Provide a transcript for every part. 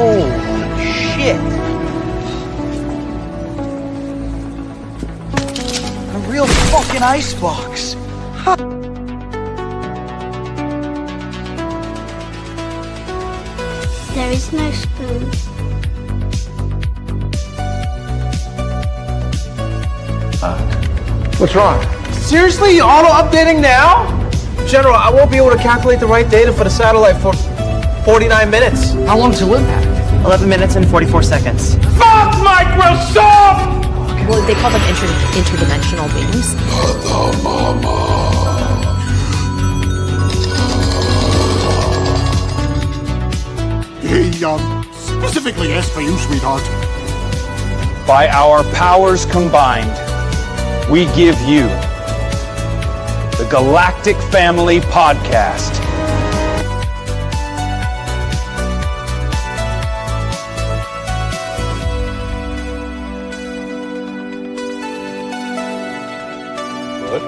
Holy shit! A real fucking icebox! There is no spoon. What's wrong? Seriously? You auto-updating now? General, I won't be able to calculate the right data for the satellite for 49 minutes. How long till impact? 11 minutes and 44 seconds. Fuck Microsoft! Well, they call them interdimensional beings. He, specifically asked for you, sweetheart. By our powers combined, we give you the Galactic Family Podcast. Put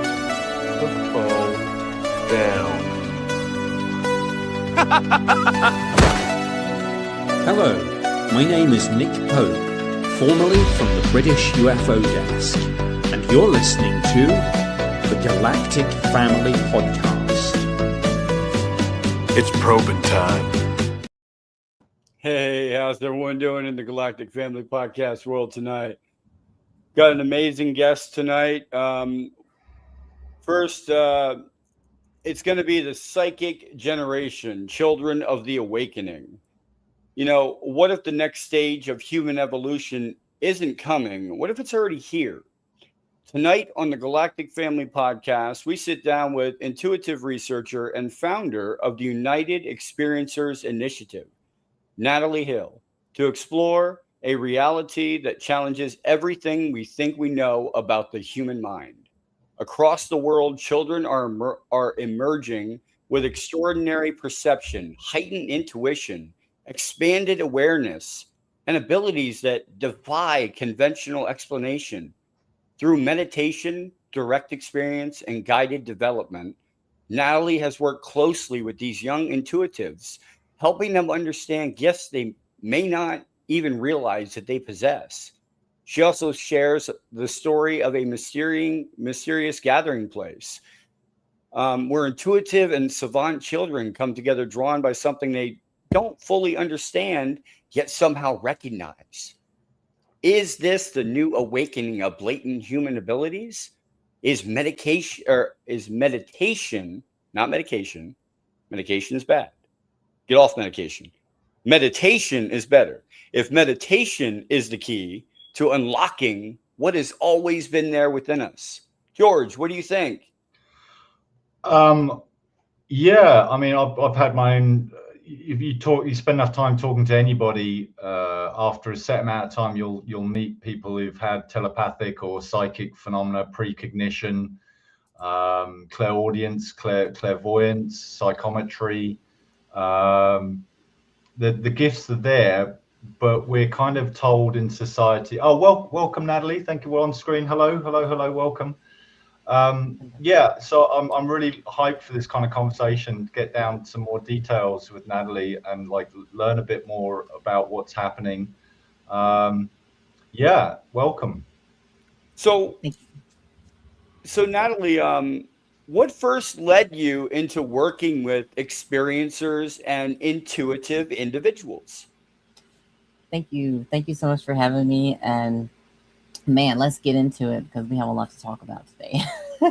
the phone down. Hello, my name is Nick Pope, formerly from the British UFO Desk, and you're listening to the Galactic Family Podcast. It's probing time. Hey, how's everyone doing in the Galactic Family Podcast world tonight? Got an amazing guest tonight. First, it's going to be the psychic generation, children of the awakening. You know, what if the next stage of human evolution isn't coming? What if it's already here? Tonight on the Galactic Family Podcast, we sit down with intuitive researcher and founder of the United Experiencers Initiative, Nadalee Hill, to explore a reality that challenges everything we think we know about the human mind. Across the world, children are emerging with extraordinary perception, heightened intuition, expanded awareness, and abilities that defy conventional explanation. Through meditation, direct experience, and guided development, Nadalee has worked closely with these young intuitives, helping them understand gifts they may not even realize that they possess. She also shares the story of a mysterious gathering place where intuitive and savant children come together, drawn by something they don't fully understand, yet somehow recognize. Is this the new awakening of latent human abilities? Is meditation, not medication? Medication is bad. Get off medication. Meditation is better. If meditation is the key to unlocking what has always been there within us. George, what do you think? Yeah, I mean, I've had my own. If you spend enough time talking to anybody, after a set amount of time, you'll meet people who've had telepathic or psychic phenomena, precognition, clairaudience, clairvoyance, psychometry. The gifts are there, but we're kind of told in society. Oh, welcome, Nadalee. Thank you. We're on screen. Hello, welcome. Yeah, so I'm really hyped for this kind of conversation, to get down some more details with Nadalee and like learn a bit more about what's happening. Yeah, welcome. So Nadalee, what first led you into working with experiencers and intuitive individuals? Thank you so much for having me. And man, let's get into it because we have a lot to talk about today.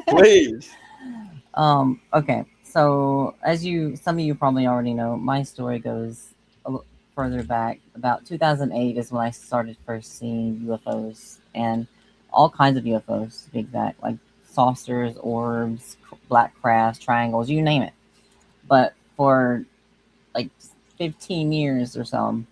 Please. Okay. So as some of you probably already know, my story goes a little further back. About 2008 is when I started first seeing UFOs, and all kinds of UFOs, to be exact, like saucers, orbs, black crafts, triangles, you name it. But for like 15 years or so,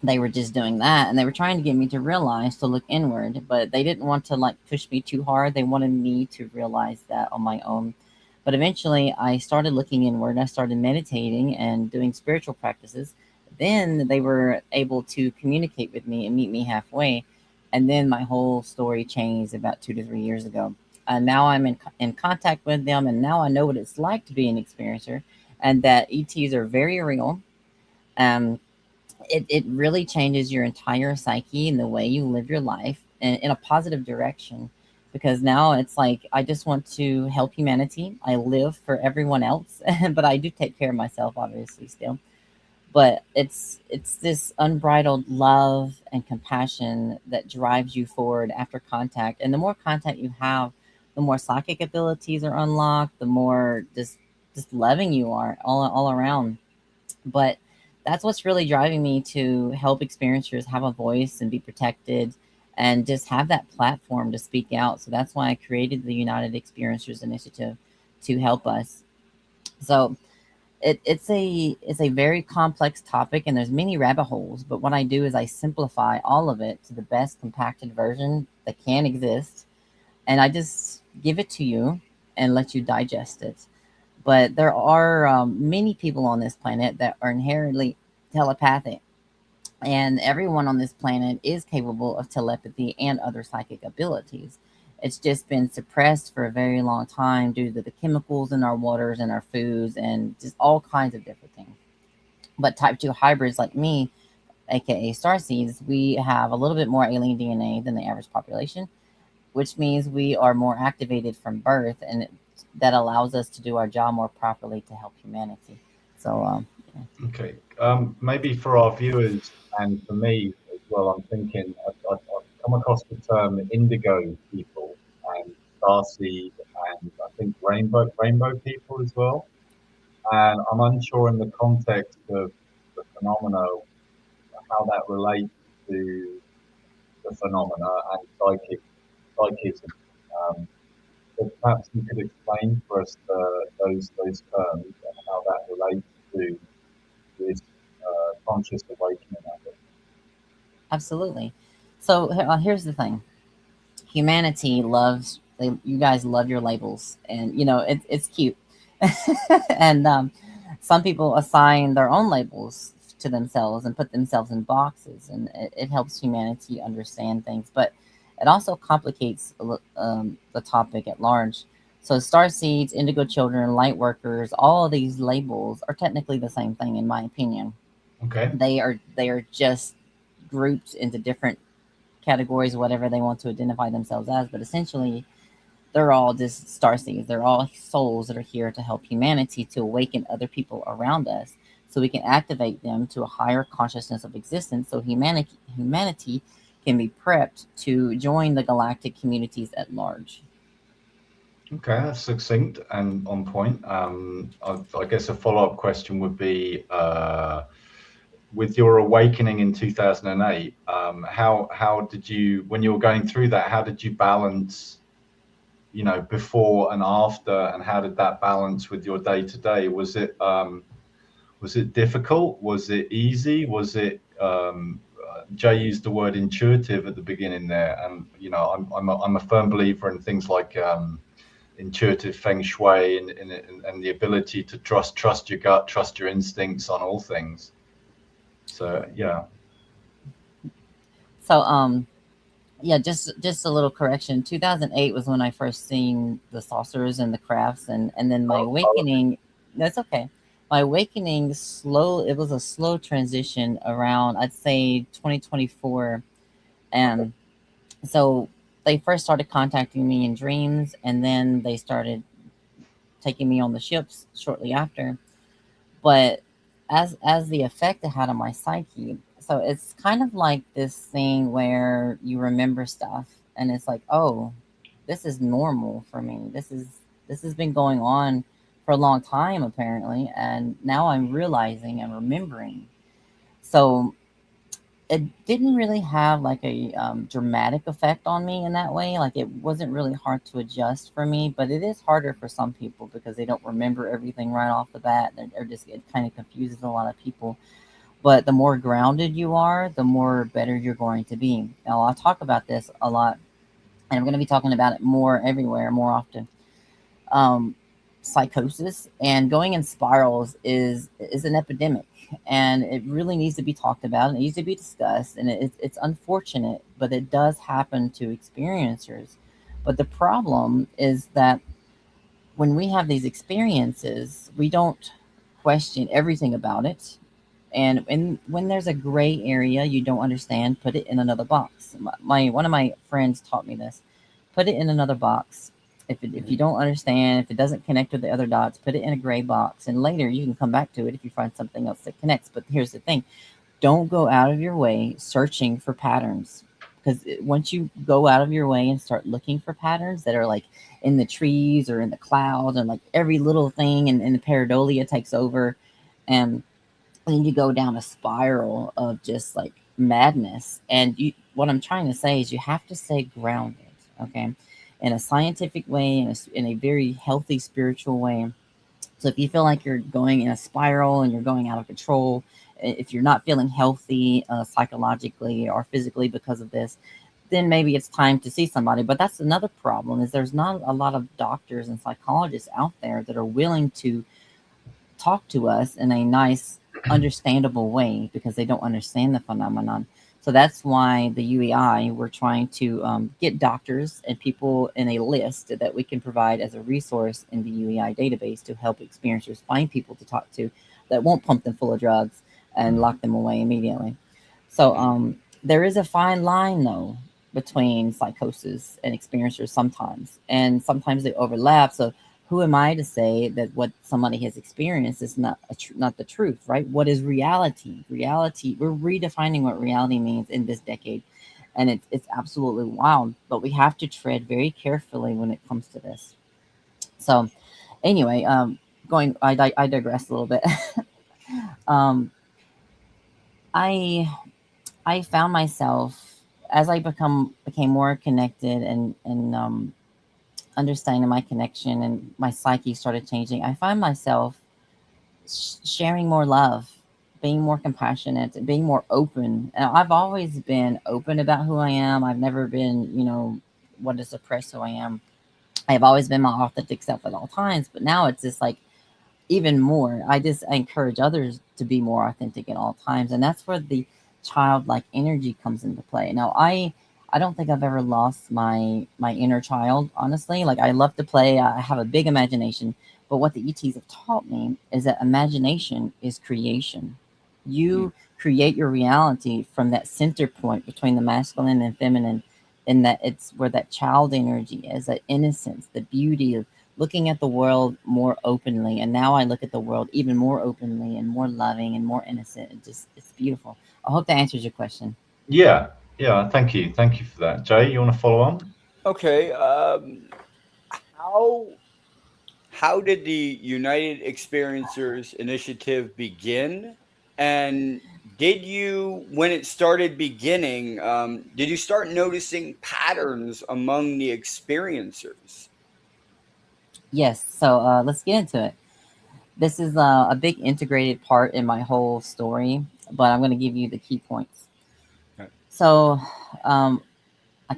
they were just doing that, and they were trying to get me to realize to look inward, but they didn't want to like push me too hard. They wanted me to realize that on my own. But eventually I started looking inward. I started meditating and doing spiritual practices. Then they were able to communicate with me and meet me halfway. And then my whole story changed about 2 to 3 years ago. Now I'm in contact with them, and now I know what it's like to be an experiencer, and that ETs are very real. it really changes your entire psyche and the way you live your life in a positive direction. Because now it's like, I just want to help humanity. I live for everyone else, but I do take care of myself, obviously, still. But it's this unbridled love and compassion that drives you forward after contact. And the more contact you have, the more psychic abilities are unlocked, the more just loving you are all around. But that's what's really driving me to help experiencers have a voice and be protected and just have that platform to speak out. So that's why I created the United Experiencers Initiative, to help us. So it's a very complex topic, and there's many rabbit holes. But what I do is I simplify all of it to the best compacted version that can exist, and I just give it to you and let you digest it. But there are many people on this planet that are inherently telepathic, and everyone on this planet is capable of telepathy and other psychic abilities. It's just been suppressed for a very long time due to the chemicals in our waters and our foods and just all kinds of different things. But type 2 hybrids like me, aka starseeds, we have a little bit more alien DNA than the average population, which means we are more activated from birth, and that allows us to do our job more properly to help humanity. So, Okay. Maybe for our viewers and for me as well, I'm thinking I've come across the term indigo people and starseed and I think rainbow people as well. And I'm unsure in the context of the phenomena how that relates to the phenomena and psychism. But perhaps you could explain for us those terms and how that relates to this conscious awakening of it. absolutely. So here's the thing: humanity loves. You guys love your labels, and it's cute. And some people assign their own labels to themselves and put themselves in boxes, and it helps humanity understand things. But it also complicates the topic at large. So star seeds, indigo children, light workers, all of these labels are technically the same thing, in my opinion. Okay. They are just grouped into different categories, whatever they want to identify themselves as. But essentially, they're all just star seeds. They're all souls that are here to help humanity to awaken other people around us, so we can activate them to a higher consciousness of existence, so humanity can be prepped to join the galactic communities at large. Okay, that's succinct and on point. I guess a follow-up question would be, with your awakening in 2008, how did you, when you were going through that, how did you balance, before and after, and how did that balance with your day to day? Was it difficult? Was it easy? Was it Jay used the word intuitive at the beginning there, and I'm a firm believer in things like intuitive feng shui and the ability to trust your gut, trust your instincts on all things. So yeah. So yeah, just a little correction. 2008 was when I first seen the saucers and the crafts, and then my awakening. That's okay. My awakening it was a slow transition around, I'd say, 2024. And so they first started contacting me in dreams, and then they started taking me on the ships shortly after. But as the effect it had on my psyche, so it's kind of like this thing where you remember stuff, and it's like, oh, this is normal for me. This has been going on for a long time, apparently, and now I'm realizing and remembering. So it didn't really have like a dramatic effect on me in that way. Like, it wasn't really hard to adjust for me, but it is harder for some people because they don't remember everything right off the bat. It kind of confuses a lot of people. But the more grounded you are, the more better you're going to be. Now, I'll talk about this a lot, and I'm going to be talking about it more everywhere, more often. Psychosis and going in spirals is an epidemic, and it really needs to be talked about, and it needs to be discussed, and it's unfortunate, but it does happen to experiencers. But the problem is that when we have these experiences, we don't question everything about it. And when there's a gray area you don't understand, put it in another box. My one of my friends taught me this. Put it in another box. If you don't understand, if it doesn't connect with the other dots, put it in a gray box, and later you can come back to it if you find something else that connects. But here's the thing: don't go out of your way searching for patterns, because once you go out of your way and start looking for patterns that are like in the trees or in the clouds and like every little thing, and the pareidolia takes over, and then you go down a spiral of just like madness. And what I'm trying to say is you have to stay grounded, okay, in a scientific way, in a very healthy spiritual way. So if you feel like you're going in a spiral and you're going out of control, if you're not feeling healthy psychologically or physically because of this, then maybe it's time to see somebody. But that's another problem, is there's not a lot of doctors and psychologists out there that are willing to talk to us in a nice, understandable way, because they don't understand the phenomenon. So that's why the UEI, we're trying to get doctors and people in a list that we can provide as a resource in the UEI database to help experiencers find people to talk to that won't pump them full of drugs and lock them away immediately. So there is a fine line, though, between psychosis and experiencers sometimes, and sometimes they overlap. So who am I to say that what somebody has experienced is not not the truth, right? What is reality? Reality, we're redefining what reality means in this decade, and it's absolutely wild. But we have to tread very carefully when it comes to this. So, anyway, I digress a little bit. um, I found myself, as I became more connected and understanding my connection, and my psyche started changing. I find myself sharing more love, being more compassionate, being more open. And I've always been open about who I am. I've never been, what to suppress who I am. I've always been my authentic self at all times. But now it's just like even more. I encourage others to be more authentic at all times. And that's where the childlike energy comes into play. Now, I don't think I've ever lost my inner child, honestly. Like, I love to play. I have a big imagination. But what the ETs have taught me is that imagination is creation. You create your reality from that center point between the masculine and feminine, and that it's where that child energy is, that innocence, the beauty of looking at the world more openly. And now I look at the world even more openly and more loving and more innocent. It's beautiful. I hope that answers your question. Yeah. Thank you for that. Jay, you want to follow on? Okay. How did the United Experiencers Initiative begin? And did you, when it started beginning, did you start noticing patterns among the experiencers? Yes. So let's get into it. This is a big integrated part in my whole story, but I'm going to give you the key points. Okay. So I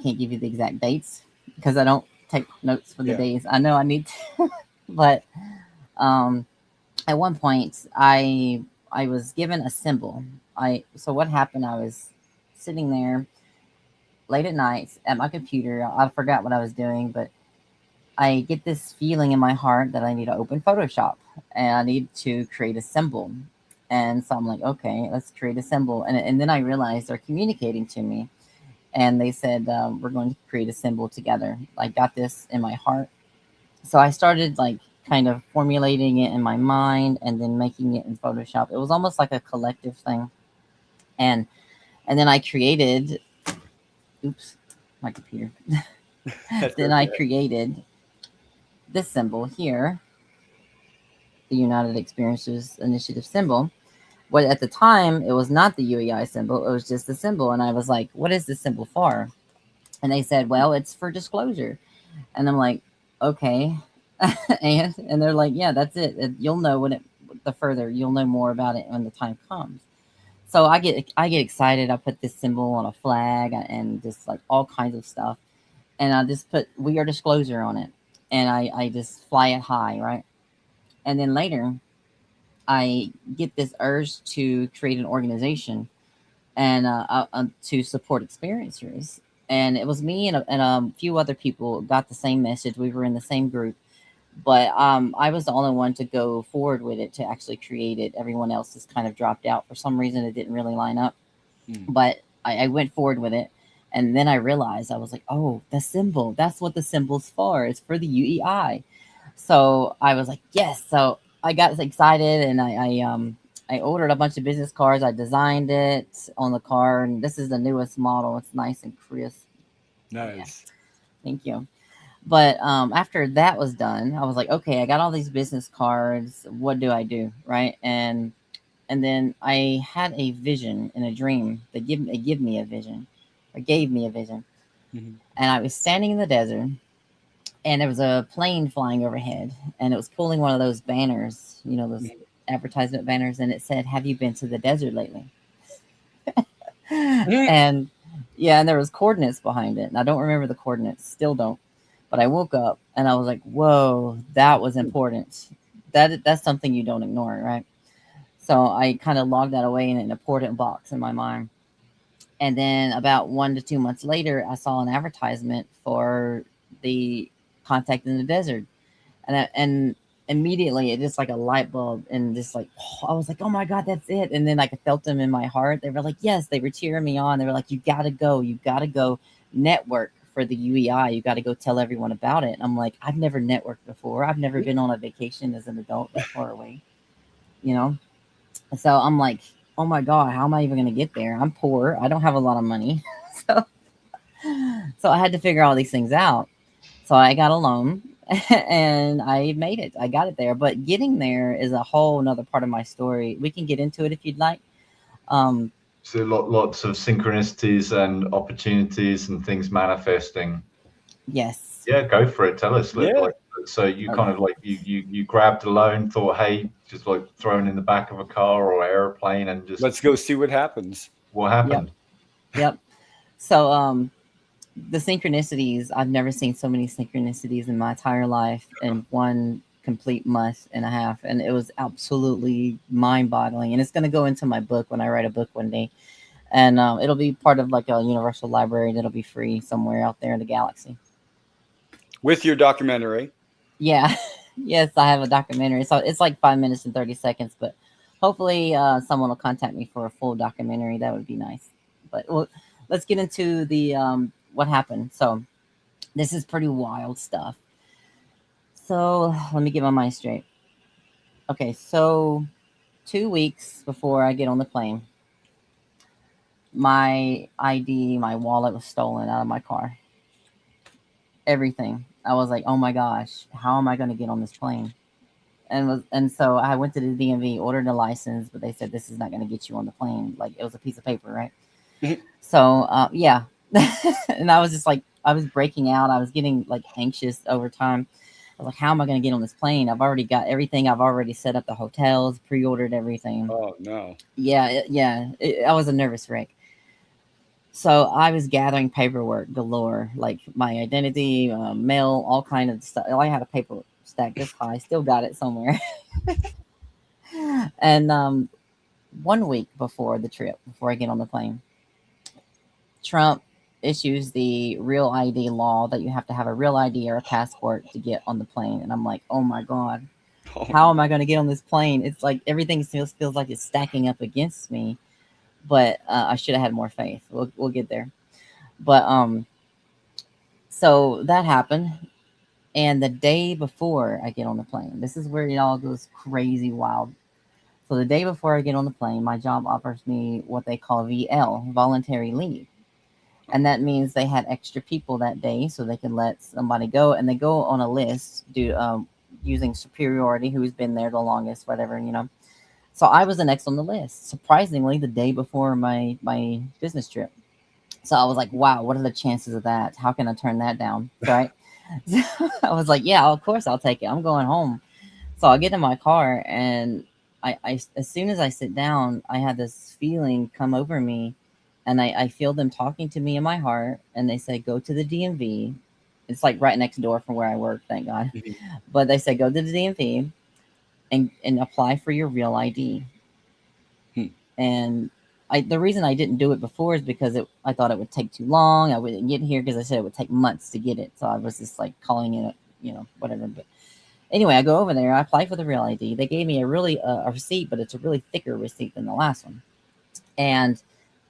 can't give you the exact dates because I don't take notes for the days. I know I need to, but at one point I was given a symbol. So what happened? I was sitting there late at night at my computer. I forgot what I was doing, but I get this feeling in my heart that I need to open Photoshop and I need to create a symbol. And so I'm like, okay, let's create a symbol. And then I realized they're communicating to me. And they said, we're going to create a symbol together. I got this in my heart. So I started like kind of formulating it in my mind and then making it in Photoshop. It was almost like a collective thing. And then I created, my computer. Then I created this symbol here, the United Experiencers Initiative symbol. But at the time, it was not the UEI symbol. It was just the symbol. And I was like, what is this symbol for? And they said, well, it's for disclosure. And I'm like, okay. and they're like, yeah, that's it. You'll know you'll know more about it when the time comes. So I get excited. I put this symbol on a flag and just like all kinds of stuff. And I just put "We Are Disclosure" on it. And I just fly it high, right? And then later, I get this urge to create an organization and to support experiencers. And it was me and a few other people got the same message. We were in the same group But I was the only one to go forward with it, to actually create it. Everyone else just kind of dropped out for some reason. It didn't really line up, but I went forward with it. And then I realized, I was like, oh, the symbol, that's what the symbol's for. It's for the UEI. So I was like, yes. So I got excited, and I ordered a bunch of business cards. I designed it on the car, and this is the newest model. It's nice and crisp. Nice. Yeah. Thank you. But after that was done, I was like, okay, I got all these business cards. What do I do? Right. And then I had a vision in a dream. They gave me a vision, or gave me a vision. And I was standing in the desert, and there was a plane flying overhead, and it was pulling one of those banners, you know, those advertisement banners, and it said, "Have you been to the desert lately?" And yeah, and there was coordinates behind it, and I don't remember the coordinates, still don't. But I woke up and I was like, "Whoa, that was important. That's something you don't ignore, right?" So I kind of logged that away in an important box in my mind. And then about 1 to 2 months later, I saw an advertisement for the Contact in the Desert, and immediately it just like a light bulb, and just like, I was like, oh my God, that's it. And then I felt them in my heart. They were like, yes, they were cheering me on. They were like, you gotta go network for the UEI. You got to go tell everyone about it. And I'm like, I've never networked before. I've never been on a vacation as an adult that far away, you know? So I'm like, oh my God, how am I even going to get there? I'm poor. I don't have a lot of money. So I had to figure all these things out. So I got a loan and I made it. I got it there. But getting there is a whole nother part of my story. We can get into it if you'd like. So lots of synchronicities and opportunities and things manifesting. Yes. Yeah, go for it. Tell us. Yeah. So you kind of like you grabbed a loan, thought, hey, just like thrown in the back of a car or airplane, and just let's go see what happens. What happened? Yep. So the synchronicities, I've never seen so many synchronicities in my entire life in one complete month and a half, and it was absolutely mind-boggling. And it's going to go into my book when I write a book one day, and it'll be part of like a universal library that'll be free somewhere out there in the galaxy with your documentary. Yeah. Yes, I have a documentary, so it's like 5 minutes and 30 seconds, but hopefully someone will contact me for a full documentary. That would be nice. But let's get into the what happened. So this is pretty wild stuff. So let me get my mind straight. Okay, so 2 weeks before I get on the plane, my ID, my wallet was stolen out of my car. Everything. I was like, oh my gosh, how am I going to get on this plane? And so I went to the DMV, ordered a license, but they said, this is not going to get you on the plane. Like, it was a piece of paper, right? So, yeah. And I was just like, I was breaking out. I was getting like anxious over time. I was like, how am I going to get on this plane? I've already got everything. I've already set up the hotels, pre-ordered everything. Oh, no. Yeah. I was a nervous wreck. So I was gathering paperwork galore, like my identity, mail, all kind of stuff. I had a paper stack this high, still got it somewhere. And 1 week before the trip, before I get on the plane, Trump issues the real ID law that you have to have a real ID or a passport to get on the plane. And I'm like, oh my God, how am I going to get on this plane? It's like everything feels like it's stacking up against me. But I should have had more faith. We'll get there. But so that happened. And the day before I get on the plane, this is where it all goes crazy wild. So the day before I get on the plane, my job offers me what they call VL, voluntary leave. And that means they had extra people that day so they can let somebody go. And they go on a list using superiority, who's been there the longest, whatever, you know. So I was the next on the list, surprisingly, the day before my business trip. So I was like, wow, what are the chances of that? How can I turn that down? Right. So I was like, yeah, of course I'll take it. I'm going home. So I get in my car, and I as soon as I sit down, I had this feeling come over me, and I feel them talking to me in my heart, and they say, go to the DMV. It's like right next door from where I work, thank God. But they say, go to the DMV. And apply for your real ID. And the reason I didn't do it before is because I thought it would take too long. I wouldn't get here because I said it would take months to get it. So I was just like calling it, whatever. But Anyway, I go over there. I apply for the real ID. They gave me a receipt, but it's a really thicker receipt than the last one. And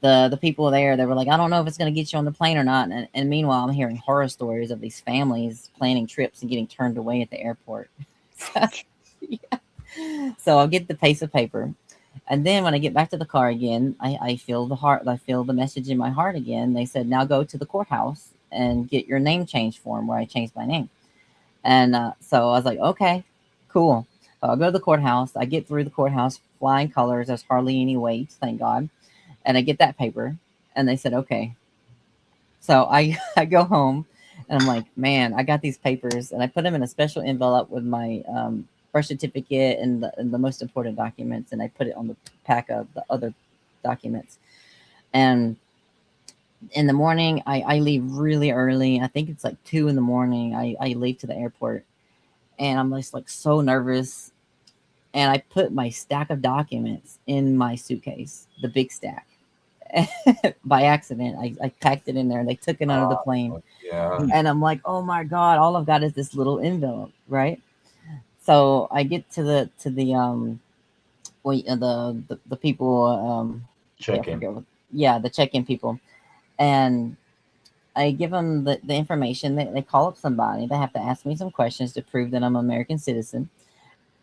the people there, they were like, I don't know if it's going to get you on the plane or not. And meanwhile, I'm hearing horror stories of these families planning trips and getting turned away at the airport. So I'll get the piece of paper. And then when I get back to the car again, I feel the message in my heart again. They said, now go to the courthouse and get your name change form, where I changed my name. And so I was like, okay, cool. So I'll go to the courthouse. I get through the courthouse, flying colors. There's hardly any wait, thank God. And I get that paper, and they said, okay. So I go home, and I'm like, man, I got these papers, and I put them in a special envelope with my birth certificate and the most important documents, and I put it on the pack of the other documents. And in the morning, I leave really early. I think it's like 2 a.m. I leave to the airport, and I'm just like so nervous. And I put my stack of documents in my suitcase, the big stack. By accident, I packed it in there, and they took it under the plane. Yeah. And I'm like, oh my God, all I've got is this little envelope, right? So I get to the people Check-in. the check-in people, and I give them the information. They call up somebody. They have to ask me some questions to prove that I'm an American citizen.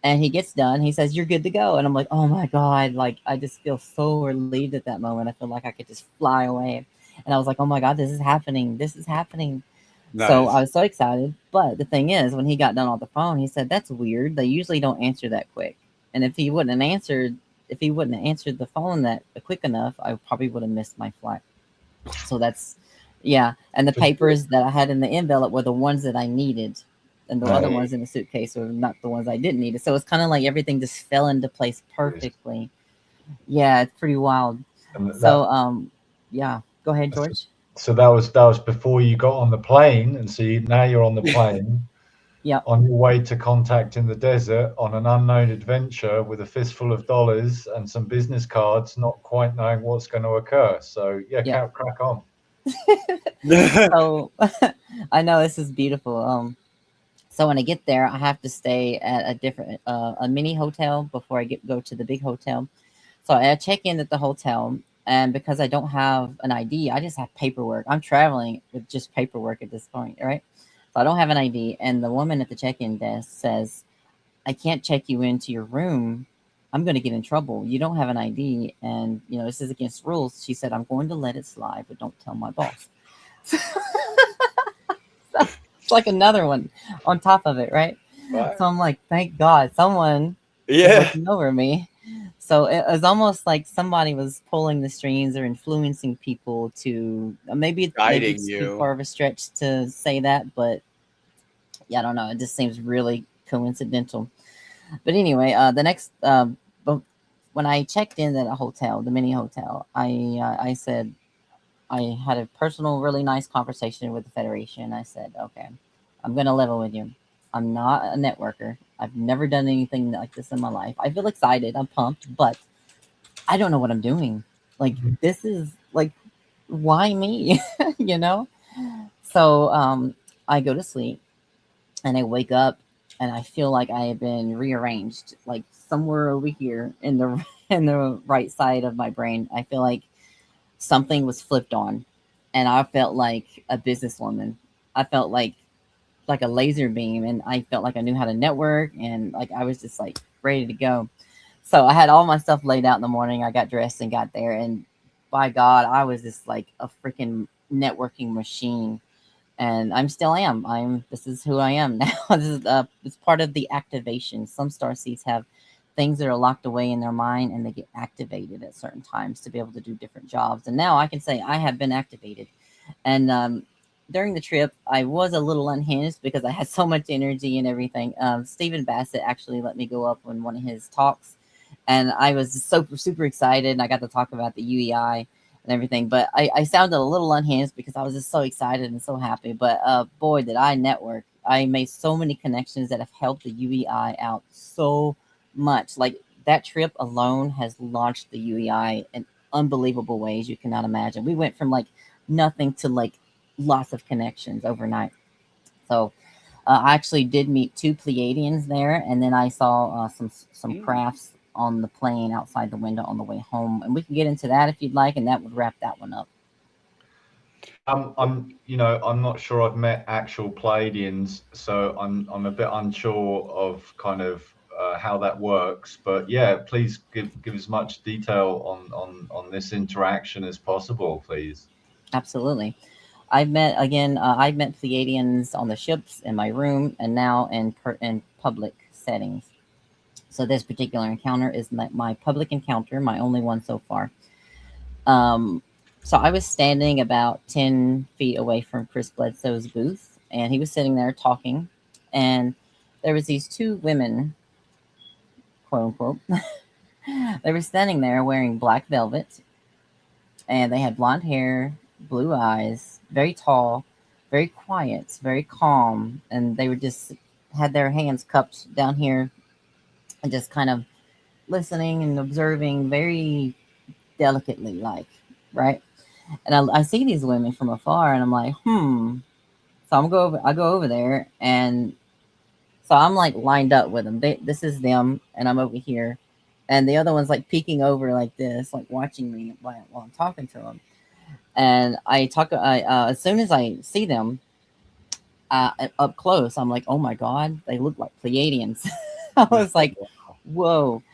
And he gets done. He says, you're good to go. And I'm like, oh my God. Like, I just feel so relieved at that moment. I feel like I could just fly away. And I was like, oh my God, this is happening. This is happening. Nice. So I was so excited. But the thing is, when he got done on the phone, he said, that's weird. They usually don't answer that quick. And if he wouldn't have answered the phone that quick enough, I probably would have missed my flight. So that's, yeah. And the papers that I had in the envelope were the ones that I needed. And the other ones in the suitcase were not the ones I didn't need. So it's kind of like everything just fell into place perfectly. Yeah, it's pretty wild. So, yeah, go ahead, George. So that was before you got on the plane, and so now you're on the plane. Yeah. On your way to contact in the desert on an unknown adventure with a fistful of dollars and some business cards, not quite knowing what's going to occur. So yeah. Crack on. So I know this is beautiful. So when I get there, I have to stay at a different, a mini hotel before I go to the big hotel. So I check in at the hotel, and because I don't have an ID, I just have paperwork. I'm traveling with just paperwork at this point, right? So I don't have an ID, and the woman at the check-in desk says, I can't check you into your room. I'm going to get in trouble. You don't have an ID, and, you know, this is against rules. She said, I'm going to let it slide, but don't tell my boss. It's like another one on top of it, right? So I'm like, thank God, someone is looking over me. So it was almost like somebody was pulling the strings or influencing people to maybe it's too far of a stretch to say that, but yeah, I don't know. It just seems really coincidental. But anyway, but when I checked in at a hotel, the mini hotel, I said, I had a personal, really nice conversation with the Federation. I said, okay, I'm going to level with you. I'm not a networker. I've never done anything like this in my life. I feel excited. I'm pumped, but I don't know what I'm doing. Like, this is like, why me? You know? So I go to sleep, and I wake up, and I feel like I have been rearranged, like somewhere over here in the right side of my brain. I feel like something was flipped on, and I felt like a businesswoman. I felt like a laser beam, and I felt like I knew how to network, and like I was just like ready to go. So I had all my stuff laid out in the morning. I got dressed and got there, and by God, I was just like a freaking networking machine. And I'm still am. This is who I am now. This is it's part of the activation. Some starseeds have things that are locked away in their mind, and they get activated at certain times to be able to do different jobs. And now I can say I have been activated. And during the trip, I was a little unhinged because I had so much energy and everything. Stephen Bassett actually let me go up on one of his talks, and I was super excited. And I got to talk about the UEI and everything, but I sounded a little unhinged because I was just so excited and so happy. But boy, did I network. I made so many connections that have helped the UEI out so much. Like, that trip alone has launched the UEI in unbelievable ways you cannot imagine. We went from like nothing to like lots of connections overnight. So I actually did meet 2 Pleiadians there, and then I saw some crafts on the plane outside the window on the way home, and we can get into that if you'd like, and that would wrap that one up. I'm not sure I've met actual Pleiadians, so I'm a bit unsure of kind of how that works. But yeah, please give as much detail on this interaction as possible, please. Absolutely. I've met Pleiadians on the ships, in my room, and now in public settings. So this particular encounter is my public encounter, my only one so far. So I was standing about 10 feet away from Chris Bledsoe's booth, and he was sitting there talking, and there was these 2 women, quote unquote. They were standing there wearing black velvet, and they had blonde hair, blue eyes, very tall, very quiet, very calm, and they were just had their hands cupped down here and just kind of listening and observing very delicately, like, right? And I see these women from afar, and I'm like, So I go over there, and so I'm like lined up with them. This is them, and I'm over here, and the other one's like peeking over like this, like watching me while I'm talking to them. And as soon as I see them up close, I'm like, oh my God, they look like Pleiadians. I was like, whoa.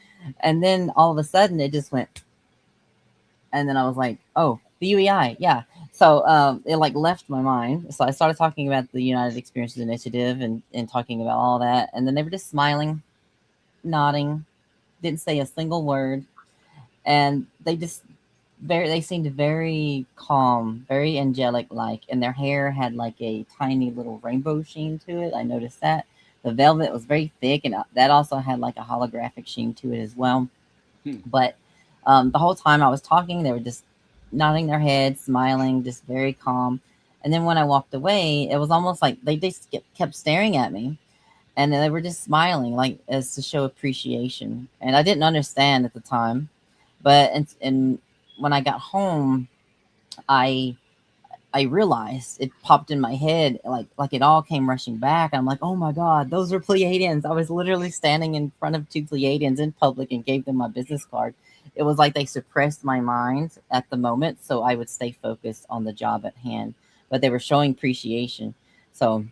And then all of a sudden it just went, and then I was like, oh, the UEI, yeah. So it like left my mind. So I started talking about the United Experiences Initiative and talking about all that. And then they were just smiling, nodding, didn't say a single word. And they seemed very calm, very angelic like, and their hair had like a tiny little rainbow sheen to it. I noticed that. The velvet was very thick, and that also had like a holographic sheen to it as well. But the whole time I was talking, they were just nodding their heads, smiling, just very calm. And then when I walked away, it was almost like they just kept staring at me, and they were just smiling, like as to show appreciation. And I didn't understand at the time, but and when I got home, I realized, it popped in my head, like it all came rushing back. I'm like, oh my God, those are Pleiadians. I was literally standing in front of 2 Pleiadians in public and gave them my business card. It was like they suppressed my mind at the moment, so I would stay focused on the job at hand. But they were showing appreciation. So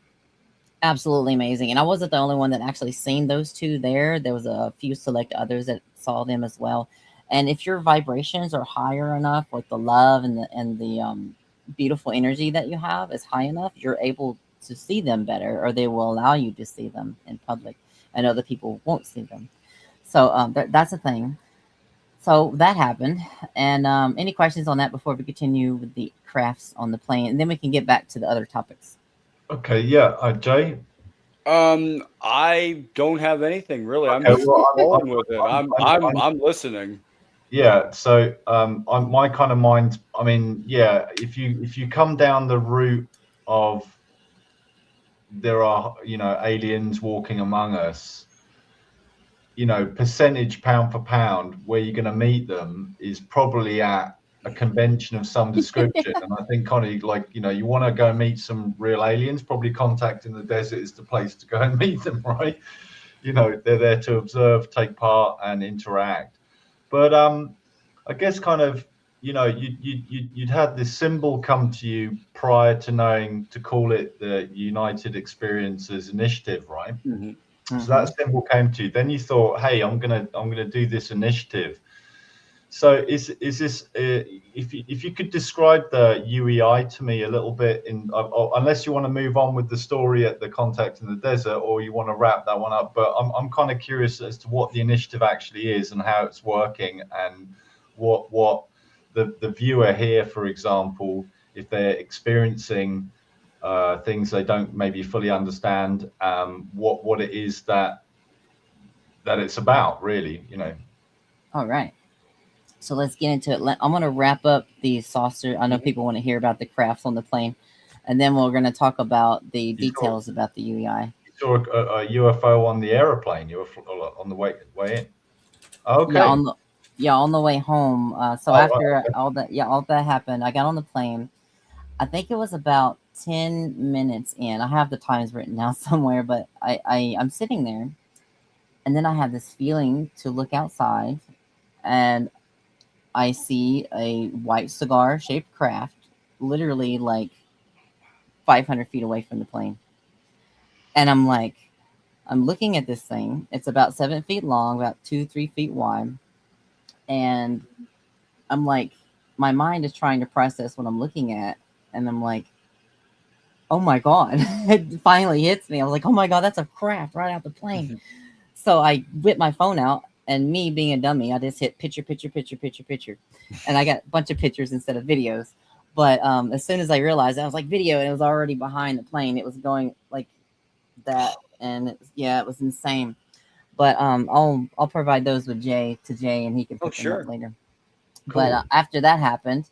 absolutely amazing. And I wasn't the only one that actually seen those 2 there. There was a few select others that saw them as well. And if your vibrations are higher enough, like the love and the beautiful energy that you have is high enough, you're able to see them better, or they will allow you to see them in public, and other people won't see them. So that's a thing. So that happened. And any questions on that before we continue with the crafts on the plane, and then we can get back to the other topics. Okay, yeah, Jay. I don't have anything really. I'm Okay, just well, going with it. I'm listening. Yeah, so my kind of mind, I mean, yeah, if you come down the route of there are, aliens walking among us, percentage pound for pound where you're going to meet them is probably at a convention of some description. And I think kind of like, you want to go meet some real aliens, probably Contact in the Desert is the place to go and meet them, right? They're there to observe, take part, and interact. But I guess kind of, you'd had this symbol come to you prior to knowing to call it the United Experiences Initiative, right? Mm-hmm. So that symbol came to you. Then you thought, hey, I'm gonna do this initiative. So is this if you could describe the UEI to me a little bit, unless you want to move on with the story at the Contact in the Desert, or you want to wrap that one up, but I'm kind of curious as to what the initiative actually is and how it's working, and what the viewer here, for example, if they're experiencing things they don't maybe fully understand, what it is that it's about, really, All right. So let's get into it. I'm going to wrap up the saucer. I know people want to hear about the crafts on the plane, and then we're going to talk about the details about the UEI. You saw a UFO on the airplane. You were on the way in. Okay. On the way home. After all that happened, I got on the plane. I think it was about 10 minutes in. I have the times written down somewhere, but I'm sitting there, and then I have this feeling to look outside, and I see a white cigar-shaped craft, literally like 500 feet away from the plane. And I'm like, I'm looking at this thing. It's about 7 feet long, about 2-3 feet wide. And I'm like, my mind is trying to process what I'm looking at. And I'm like, oh my God, it finally hits me. I was like, oh my God, that's a craft right out the plane. So I whip my phone out, and me being a dummy, I just hit picture. And I got a bunch of pictures instead of videos. But as soon as I realized, I was like, video, and it was already behind the plane. It was going like that. And it was insane. But I'll provide those with Jay, and he can put them up later. Cool. But after that happened,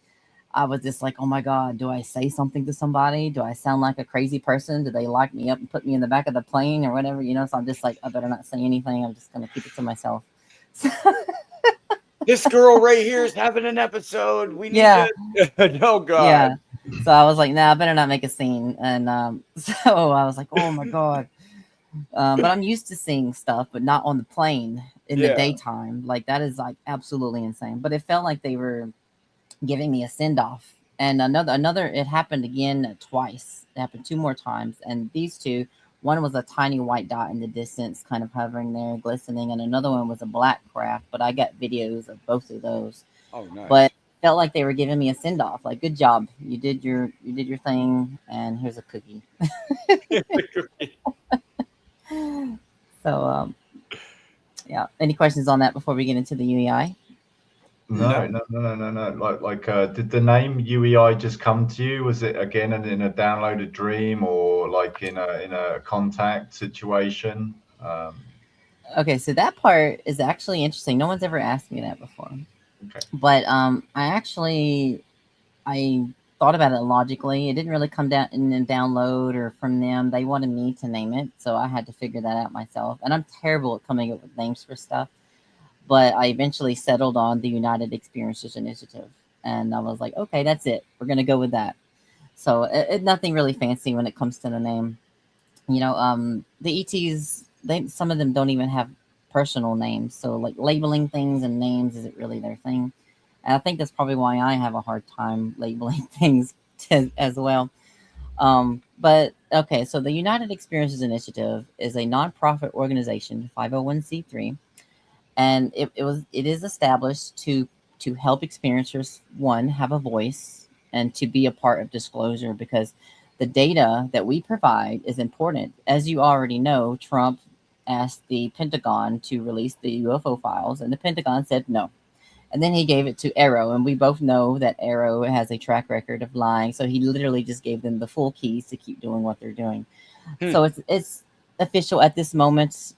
I was just like, oh my God, do I say something to somebody? Do I sound like a crazy person? Do they lock me up and put me in the back of the plane or whatever? So I'm just like, I better not say anything. I'm just going to keep it to myself. This girl right here is having an episode. We need to. Oh God. Yeah. So I was like, nah, I better not make a scene. And so I was like, oh my God. But I'm used to seeing stuff, but not on the plane in the daytime. Like, that is like absolutely insane. But it felt like they were giving me a send-off. And another it happened again twice. It happened 2 more times. And these two, one was a tiny white dot in the distance, kind of hovering there, glistening, and another one was a black craft. But I got videos of both of those. Oh, nice. But it felt like they were giving me a send-off. Like, good job. You did your thing, and here's a cookie. So, yeah. Any questions on that before we get into the UEI? No. Like, did the name UEI just come to you? Was it again in a downloaded dream, or like in a contact situation? Okay, so that part is actually interesting. No one's ever asked me that before. Okay. But I thought about it logically. It didn't really come down in a download or from them. They wanted me to name it, so I had to figure that out myself. And I'm terrible at coming up with names for stuff. But I eventually settled on the United Experiences Initiative. And I was like, okay, that's it. We're going to go with that. So nothing really fancy when it comes to the name. The ETs, some of them don't even have personal names. So like labeling things and names isn't really their thing. And I think that's probably why I have a hard time labeling things as well. But okay, so the United Experiences Initiative is a nonprofit organization, 501c3. And it is established to help experiencers, one, have a voice, and to be a part of disclosure, because the data that we provide is important. As you already know, Trump asked the Pentagon to release the UFO files, and the Pentagon said no. And then he gave it to Arrow, and we both know that Arrow has a track record of lying. So he literally just gave them the full keys to keep doing what they're doing. So it's official at this moment,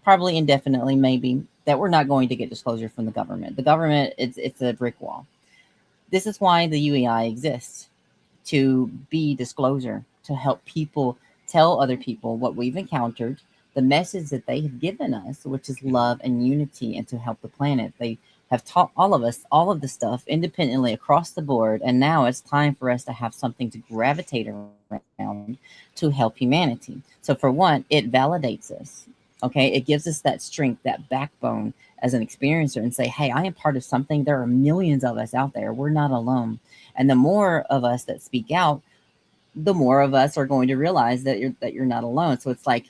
probably indefinitely, maybe, that we're not going to get disclosure from the government. The government, it's a brick wall. This is why the UEI exists, to be disclosure, to help people tell other people what we've encountered, the message that they have given us, which is love and unity, and to help the planet. They have taught all of us all of the stuff independently across the board, and now it's time for us to have something to gravitate around to help humanity. So for one, it validates us. Okay, it gives us that strength, that backbone as an experiencer, and say, hey, I am part of something. There are millions of us out there. We're not alone. And the more of us that speak out, the more of us are going to realize that you're not alone. So it's like,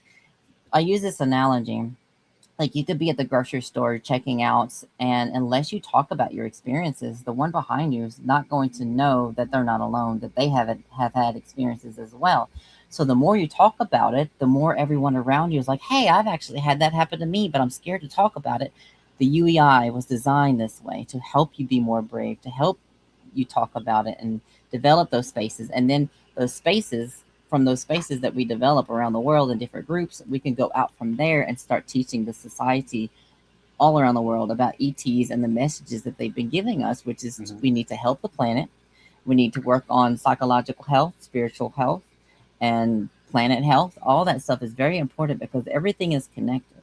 I use this analogy. Like, you could be at the grocery store checking out, and unless you talk about your experiences, the one behind you is not going to know that they're not alone, that they have had experiences as well. So the more you talk about it, the more everyone around you is like, hey, I've actually had that happen to me, but I'm scared to talk about it. The UEI was designed this way to help you be more brave, to help you talk about it and develop those spaces. And then those spaces, from those spaces that we develop around the world in different groups, we can go out from there and start teaching the society all around the world about ETs and the messages that they've been giving us, which is we need to help the planet. We need to work on psychological health, spiritual health, and planet health. All that stuff is very important because everything is connected.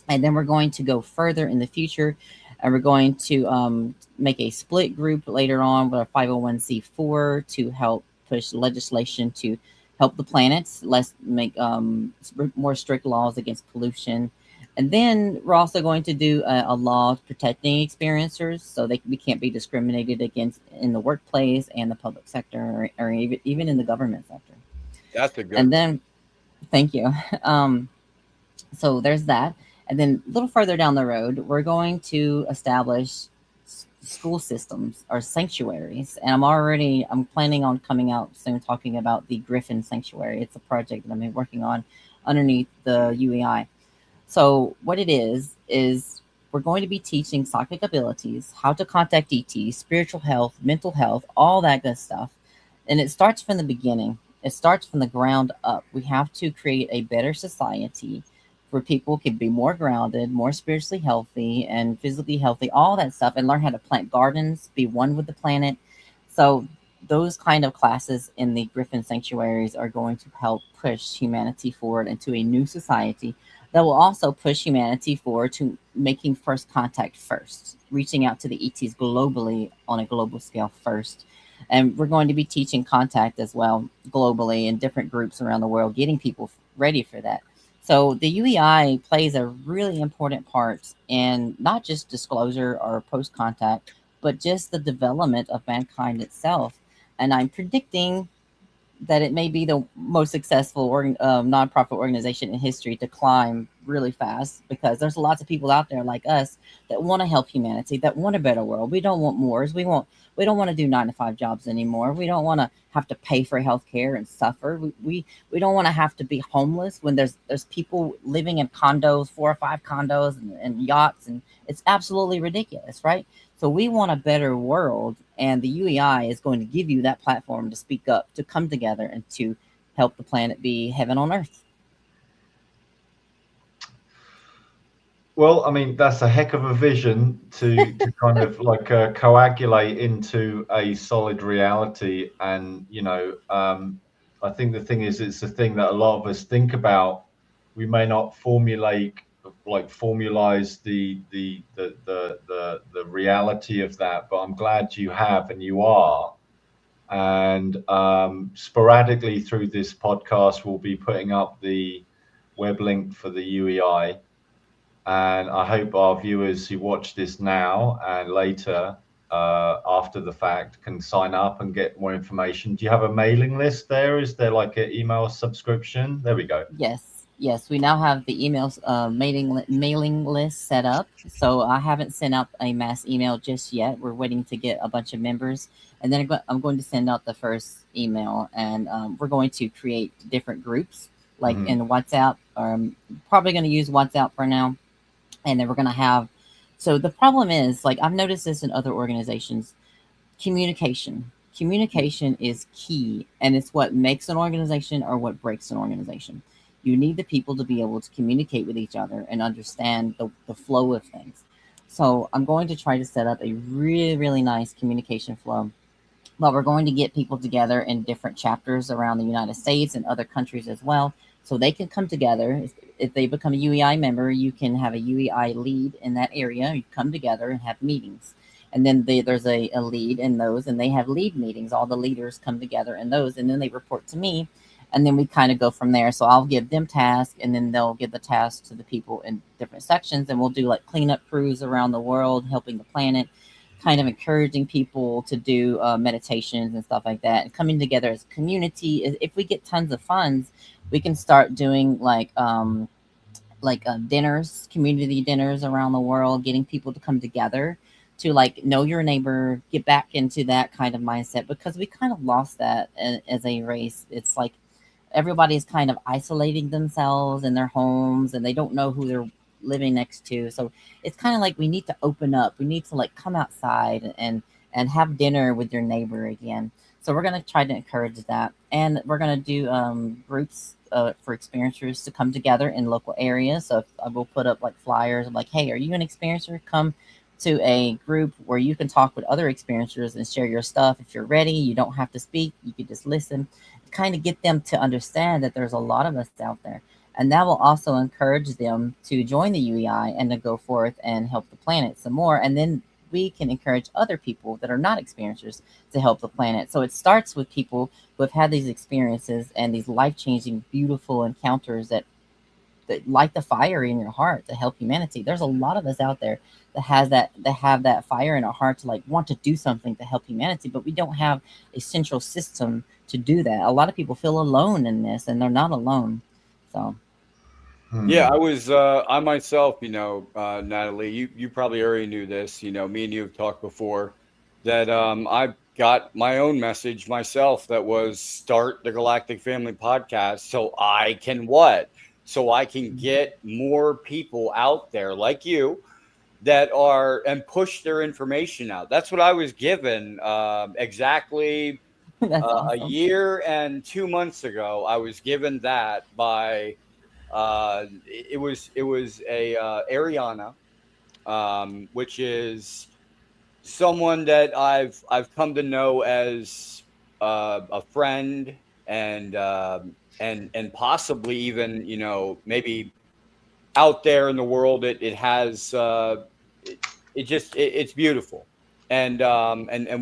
And then we're going to go further in the future, and we're going to make a split group later on with a 501c4 to help push legislation to help the planets, let's make more strict laws against pollution. And then we're also going to do a law protecting experiencers so we can't be discriminated against in the workplace and the public sector, or even in the government sector. That's a good And then, thank you. So there's that. And then a little further down the road, we're going to establish school systems or sanctuaries. And I'm planning on coming out soon talking about the Griffin Sanctuary. It's a project that I've been working on underneath the UEI. So what it is we're going to be teaching psychic abilities, how to contact ETs, spiritual health, mental health, all that good stuff. And it starts from the beginning. It starts from the ground up. We have to create a better society where people can be more grounded, more spiritually healthy and physically healthy, all that stuff, and learn how to plant gardens, be one with the planet. So those kind of classes in the Griffin sanctuaries are going to help push humanity forward into a new society that will also push humanity forward to making first contact first, reaching out to the ETs globally on a global scale first. And we're going to be teaching contact as well globally in different groups around the world, getting people ready for that. So the UEI plays a really important part in not just disclosure or post-contact, but just the development of mankind itself. And I'm predicting that it may be the most successful nonprofit organization in history to climb really fast, because there's lots of people out there like us that want to help humanity, that want a better world. We don't want wars. We don't want to do 9-to-5 jobs anymore. We don't want to have to pay for health care and suffer. We don't want to have to be homeless when there's people living in condos, 4 or 5 condos and yachts, and it's absolutely ridiculous, right? So we want a better world, and the UEI is going to give you that platform to speak up, to come together, and to help the planet be heaven on earth. Well, I mean, that's a heck of a vision to kind of like coagulate into a solid reality. And, I think the thing is, it's the thing that a lot of us think about. We may not formalize the reality of that, but I'm glad you have, and you are. And sporadically through this podcast, we'll be putting up the web link for the UEI. And I hope our viewers who watch this now and later, after the fact, can sign up and get more information. Do you have a mailing list there? Is there like an email subscription? There we go. Yes, we now have the mailing list set up. So I haven't sent out a mass email just yet. We're waiting to get a bunch of members, and then I'm going to send out the first email, and we're going to create different groups, like in WhatsApp. Probably going to use WhatsApp for now, and then we're going to have. So the problem is, like I've noticed this in other organizations, communication. Communication is key, and it's what makes an organization or what breaks an organization. You need the people to be able to communicate with each other and understand the flow of things. So I'm going to try to set up a really, really nice communication flow. But we're going to get people together in different chapters around the United States and other countries as well, so they can come together. If they become a UEI member, you can have a UEI lead in that area. You come together and have meetings. And then there's a lead in those, and they have lead meetings. All the leaders come together in those, and then they report to me. And then we kind of go from there. So I'll give them tasks, and then they'll give the tasks to the people in different sections. And we'll do like cleanup crews around the world, helping the planet, kind of encouraging people to do meditations and stuff like that. And coming together as a community. If we get tons of funds, we can start doing dinners, community dinners around the world, getting people to come together to like know your neighbor, get back into that kind of mindset, because we kind of lost that as a race. It's like everybody's kind of isolating themselves in their homes, and they don't know who they're living next to. So it's kind of like we need to open up. We need to like come outside and have dinner with your neighbor again. So we're going to try to encourage that. And we're going to do groups for experiencers to come together in local areas. So I will put up like flyers like, hey, are you an experiencer? Come to a group where you can talk with other experiencers and share your stuff. If you're ready, you don't have to speak. You can just listen. Kind of get them to understand that there's a lot of us out there, and that will also encourage them to join the UEI and to go forth and help the planet some more. And then we can encourage other people that are not experiencers to help the planet. So it starts with people who have had these experiences and these life-changing, beautiful encounters that light the fire in your heart to help humanity. There's a lot of us out there that have that fire in our heart to like want to do something to help humanity, but we don't have a central system to do that. A lot of people feel alone in this, and they're not alone. So yeah, I myself, Natalie, you probably already knew this, me and you have talked before that I got my own message myself that was start the Galactic Family Podcast so I can what? So I can get more people out there like you that are and push their information out. That's what I was given exactly awesome. A year and 2 months ago. I was given that by it was a Ariana, which is someone that I've come to know as a friend and possibly even maybe out there in the world it has it's beautiful and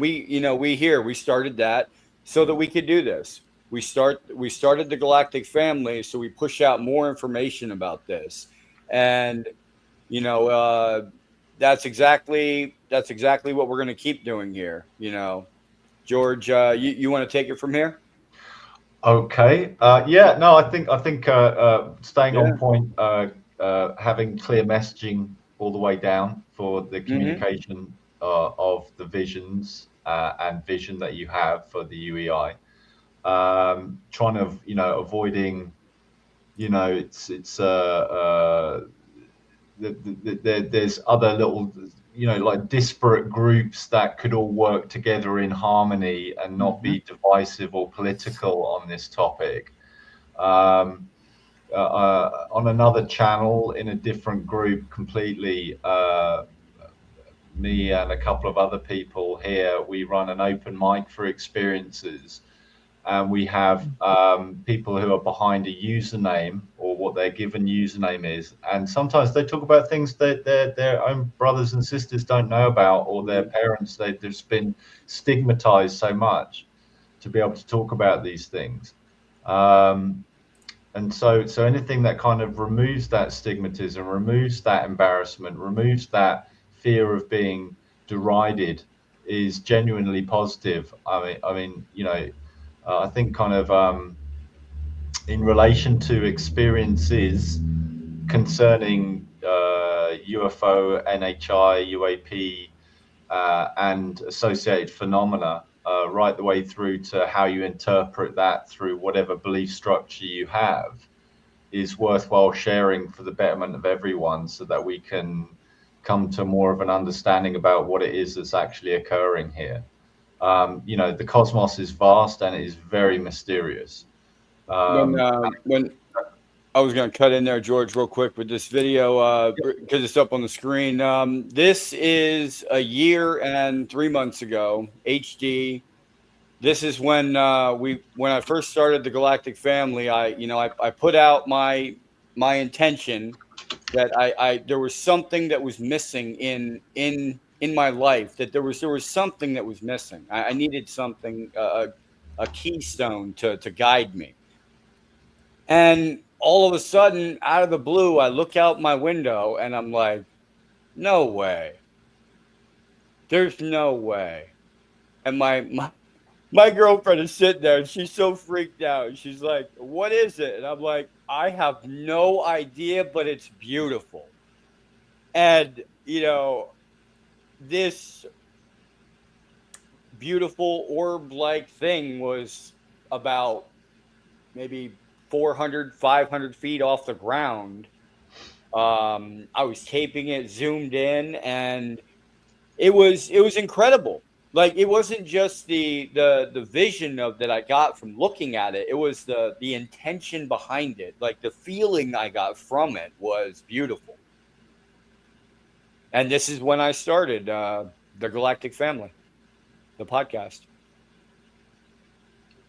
we started that so that we could do this. We started the Galactic Family so we push out more information about this, and that's exactly what we're going to keep doing here. George, you want to take it from here? Okay. Yeah. No. I think staying on point, having clear messaging all the way down for the communication of the visions and vision that you have for the UEI. Trying to avoiding there's other little like disparate groups that could all work together in harmony and not be divisive or political on this topic. On another channel in a different group completely, me and a couple of other people here, we run an open mic for experiences, and we have people who are behind a username or what their given username is, and sometimes they talk about things that their own brothers and sisters don't know about, or their parents. They've just been stigmatized so much to be able to talk about these things, and so anything that kind of removes that stigmatism, removes that embarrassment, removes that fear of being derided is genuinely positive. I mean, I think kind of in relation to experiences concerning UFO, NHI, UAP, and associated phenomena, right the way through to how you interpret that through whatever belief structure you have, is worthwhile sharing for the betterment of everyone, so that we can come to more of an understanding about what it is that's actually occurring here. The cosmos is vast and it is very mysterious. When I was going to cut in there, George, real quick with this video, because it's up on the screen. This is a year and 3 months ago, HD. This is when I first started the Galactic Family. I put out my intention that there was something that was missing in my life, that there was something that was missing. I needed something, a keystone to guide me. And all of a sudden, out of the blue, I look out my window and I'm like, no way. There's no way. And my girlfriend is sitting there and she's so freaked out. She's like, what is it? And I'm like, I have no idea, but it's beautiful. And, this beautiful orb-like thing was about maybe 400, 500 feet off the ground. I was taping it, zoomed in, and it was incredible. Like, it wasn't just the vision that I got from looking at it. It was the intention behind it. Like, the feeling I got from it was beautiful. And this is when I started the Galactic Family, the podcast.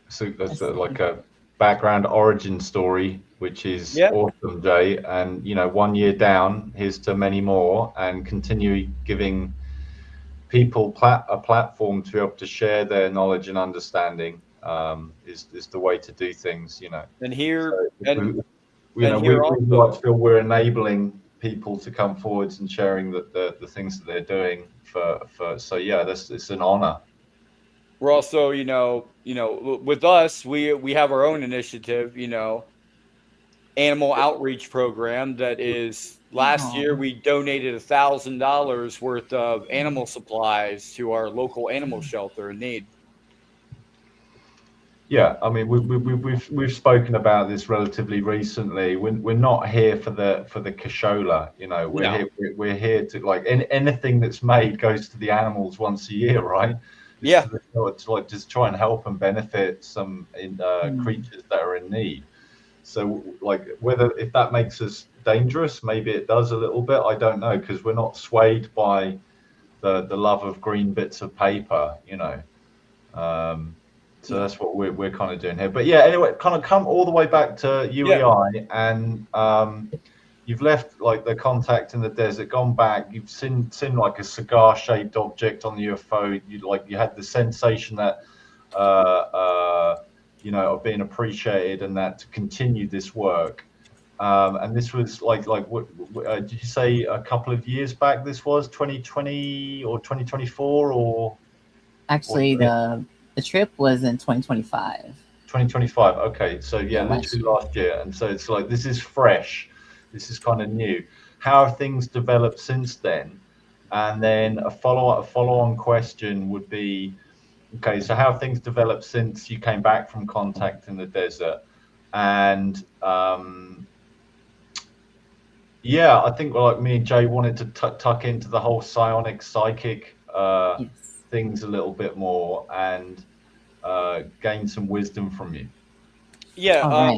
So that's like a background origin story, which is awesome, Jay. And 1 year down, here's to many more, and continue giving people a platform to be able to share their knowledge and understanding is the way to do things, you know. And here, So, we like to feel we're enabling people to come forwards and sharing the things that they're doing for so yeah, it's an honor. We're also, with us, we have our own initiative, animal outreach program that is last year we donated $1,000 worth of animal supplies to our local animal shelter in need. Yeah, I mean we've spoken about this relatively recently. We're not here for the cashola, you know. We're here to, like, anything that's made goes to the animals once a year, right? It's like just try and help and benefit some creatures that are in need. So, like, if that makes us dangerous, maybe it does a little bit. I don't know, because we're not swayed by the love of green bits of paper, you know. So that's what we're kind of doing here. But yeah, anyway, kind of come all the way back to UEI, and you've left, like, the contact in the desert, gone back. You've seen like a cigar-shaped object on the UFO. You had the sensation that of being appreciated, and that to continue this work. And this was like what did you say a couple of years back? This was 2020 or 2024, or actually the trip was in 2025. 2025. Okay, so yeah, literally last year. And so it's like, this is fresh. This is kind of new. How have things developed since then? And then a follow-on question would be, okay, so how have things developed since you came back from contact in the desert? And yeah, I think, like, me and Jay wanted to tuck into the whole psionic psychic things a little bit more, and gain some wisdom from you. Yeah,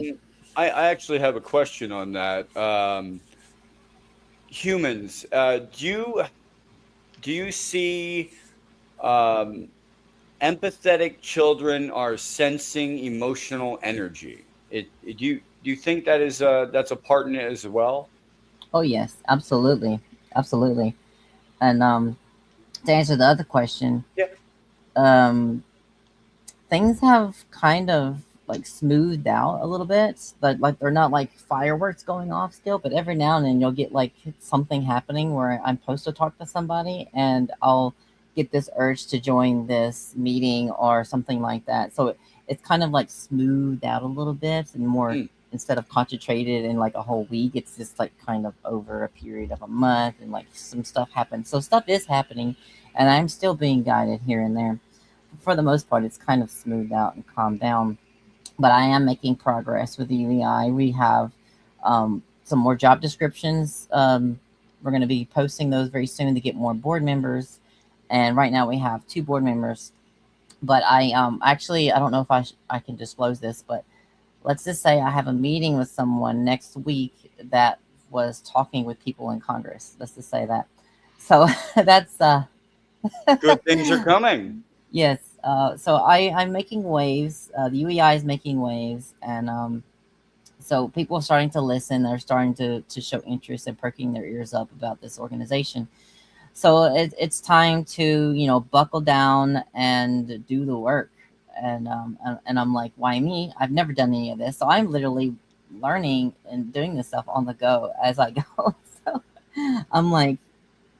I actually have a question on that. Humans, do you see empathetic children are sensing emotional energy? Do you think that is that's a part in it as well? Oh yes, absolutely. And to answer the other question, things have kind of, like, smoothed out a little bit, but, like, they're not like fireworks going off still, but every now and then you'll get, like, something happening where I'm supposed to talk to somebody, and I'll get this urge to join this meeting or something like that. So it's kind of, like, smoothed out a little bit, and more instead of concentrated in, like, a whole week, it's just, like, kind of over a period of a month, and, like, some stuff happens. So stuff is happening, and I'm still being guided here and there. For the most part, it's kind of smoothed out and calmed down. But I am making progress with the UEI. We have some more job descriptions. We're going to be posting those very soon to get more board members. And right now we have 2 board members. But I actually, I don't know if I can disclose this, but let's just say I have a meeting with someone next week that was talking with people in Congress. Let's just say that. So that's... Good things are coming. Yes. So I'm making waves. The UEI is making waves. And so people are starting to listen. They're starting to show interest and perking their ears up about this organization. So it's time to, buckle down and do the work. And I'm like, why me? I've never done any of this. So I'm literally learning and doing this stuff on the go as I go. So I'm like,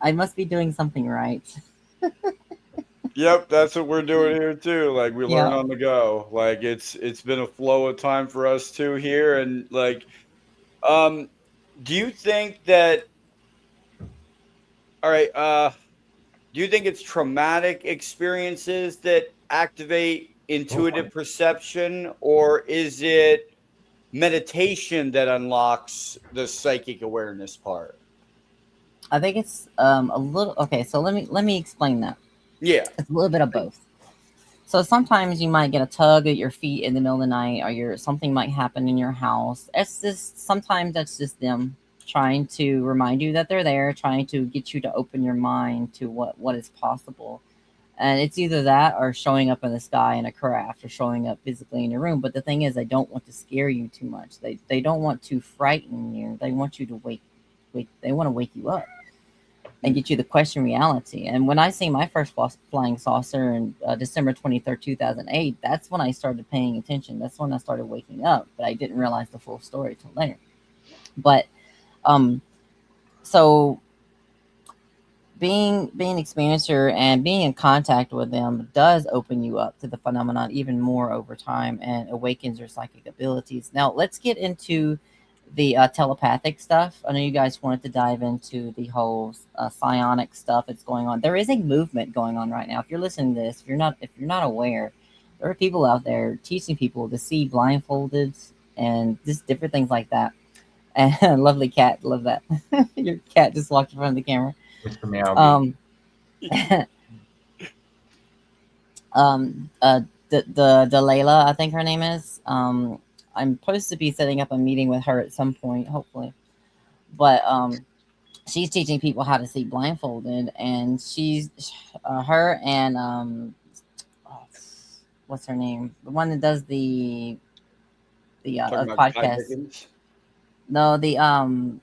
I must be doing something right. Yep, that's what we're doing here too. Like, we learn on the go. Like, it's been a flow of time for us too here. And, like, do you think that? All right. Do you think it's traumatic experiences that activate intuitive perception, or is it meditation that unlocks the psychic awareness part? I think it's a little. Okay, so let me explain that. Yeah, it's a little bit of both. So sometimes you might get a tug at your feet in the middle of the night, or something might happen in your house. It's just, sometimes that's just them trying to remind you that they're there, trying to get you to open your mind to what is possible. And it's either that or showing up in the sky in a craft, or showing up physically in your room. But the thing is, they don't want to scare you too much. They don't want to frighten you. They want you to wake. They want to wake you up. and get you to question reality. And when I seen my first flying saucer in December 23rd, 2008, that's when I started paying attention. That's when I started waking up, but I didn't realize the full story till later. But so being experiencer and being in contact with them does open you up to the phenomenon even more over time and awakens your psychic abilities. Now let's get into the telepathic stuff. I know you guys wanted to dive into the whole psionic stuff that's going on. There is a movement going on right now. If you're listening to this, if you're not aware, there are people out there teaching people to see blindfolded and just different things like that. And lovely cat, love that. Your cat just walked in front of the camera. Mr. Meow. The Delilah, I think her name is. I'm supposed to be setting up a meeting with her at some point, hopefully. But she's teaching people how to see blindfolded, and she's her and what's her name? The one that does the podcast. No, the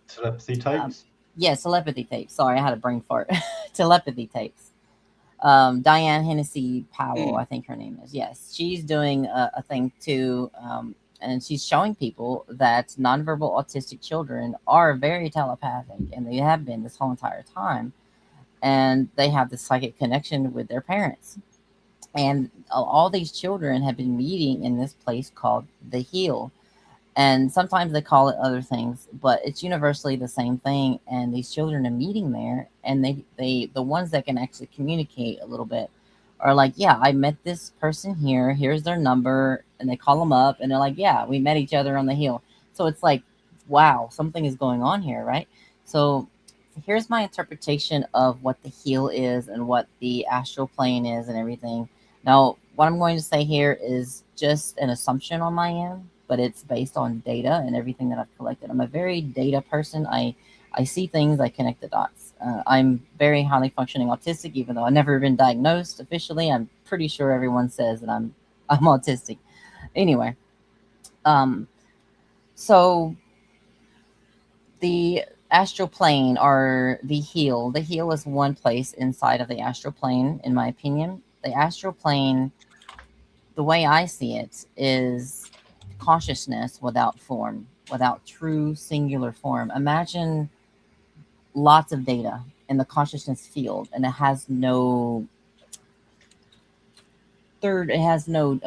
telepathy tapes. Yeah, telepathy tapes. Sorry, I had a brain fart. Telepathy tapes. Diane Hennessy Powell, I think her name is. Yes, she's doing a thing too, and she's showing people that nonverbal autistic children are very telepathic, and they have been this whole entire time, and they have this psychic connection with their parents. And all these children have been meeting in this place called the Hill. And sometimes they call it other things, but it's universally the same thing. And these children are meeting there, and they the ones that can actually communicate a little bit are like, yeah, I met this person here. Here's their number. And they call them up, and they're like, yeah, we met each other on the Hill. So it's like, wow, something is going on here, right? So here's my interpretation of what the Hill is and what the astral plane is and everything. Now, what I'm going to say here is just an assumption on my end, but it's based on data and everything that I've collected. I'm a very data person. I see things, I connect the dots. I'm very highly functioning autistic, even though I've never been diagnosed officially. I'm pretty sure everyone says that I'm autistic. Anyway, so the astral plane or the Hill. The Hill is one place inside of the astral plane, in my opinion. The astral plane, the way I see it, is consciousness without form, without true singular form. Imagine lots of data in the consciousness field, and it has no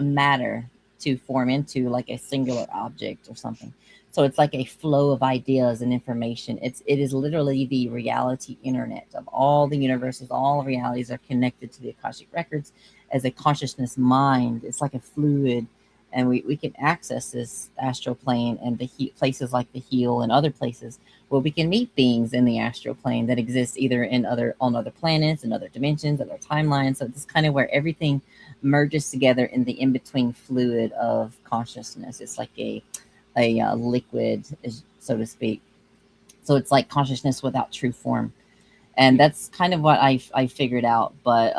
matter to form into, like a singular object or something. So it's like a flow of ideas and information. It is literally the reality internet of all the universes. All realities are connected to the Akashic records as a consciousness mind. It's like a fluid, and we can access this astral plane and the places like the Hill and other places where we can meet beings in the astral plane that exist either on other planets and other dimensions, other timelines. So it's kind of where everything merges together in the in-between fluid of consciousness. It's like a liquid, so to speak. So it's like consciousness without true form. And that's kind of what I figured out. But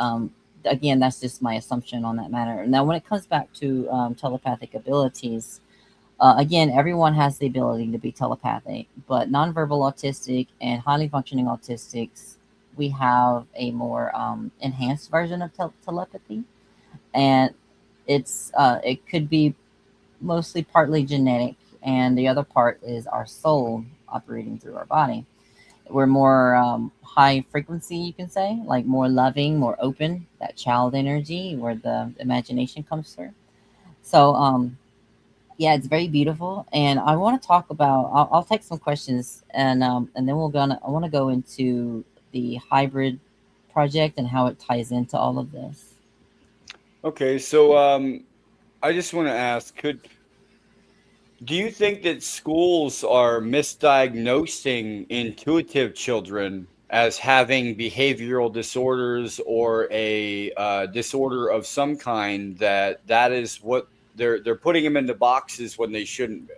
again, that's just my assumption on that matter. Now, when it comes back to telepathic abilities, again, everyone has the ability to be telepathic, but nonverbal autistic and highly functioning autistics, we have a more enhanced version of telepathy. And it could be mostly partly genetic, and the other part is our soul operating through our body. We're more high frequency, you can say, like more loving, more open, that child energy where the imagination comes through. So, yeah, it's very beautiful. And I want to talk about, I'll take some questions, and then I want to go into the hybrid project and how it ties into all of this. Okay, so I just want to ask, do you think that schools are misdiagnosing intuitive children as having behavioral disorders or a disorder of some kind, that is what they're putting them into boxes when they shouldn't be?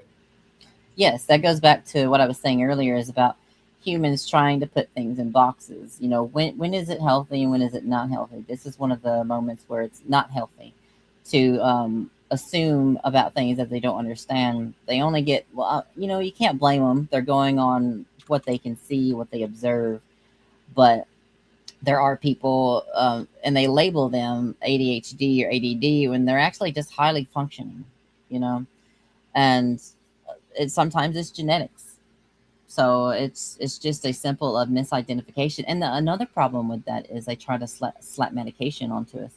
Yes, that goes back to what I was saying earlier, is about humans trying to put things in boxes. You know, when is it healthy and when is it not healthy? This is one of the moments where it's not healthy to assume about things that they don't understand. They only get, well, you can't blame them. They're going on what they can see, what they observe. But there are people, and they label them ADHD or ADD when they're actually just highly functioning, you know, and sometimes it's genetics. So it's just a simple of misidentification. And another problem with that is they try to slap medication onto us.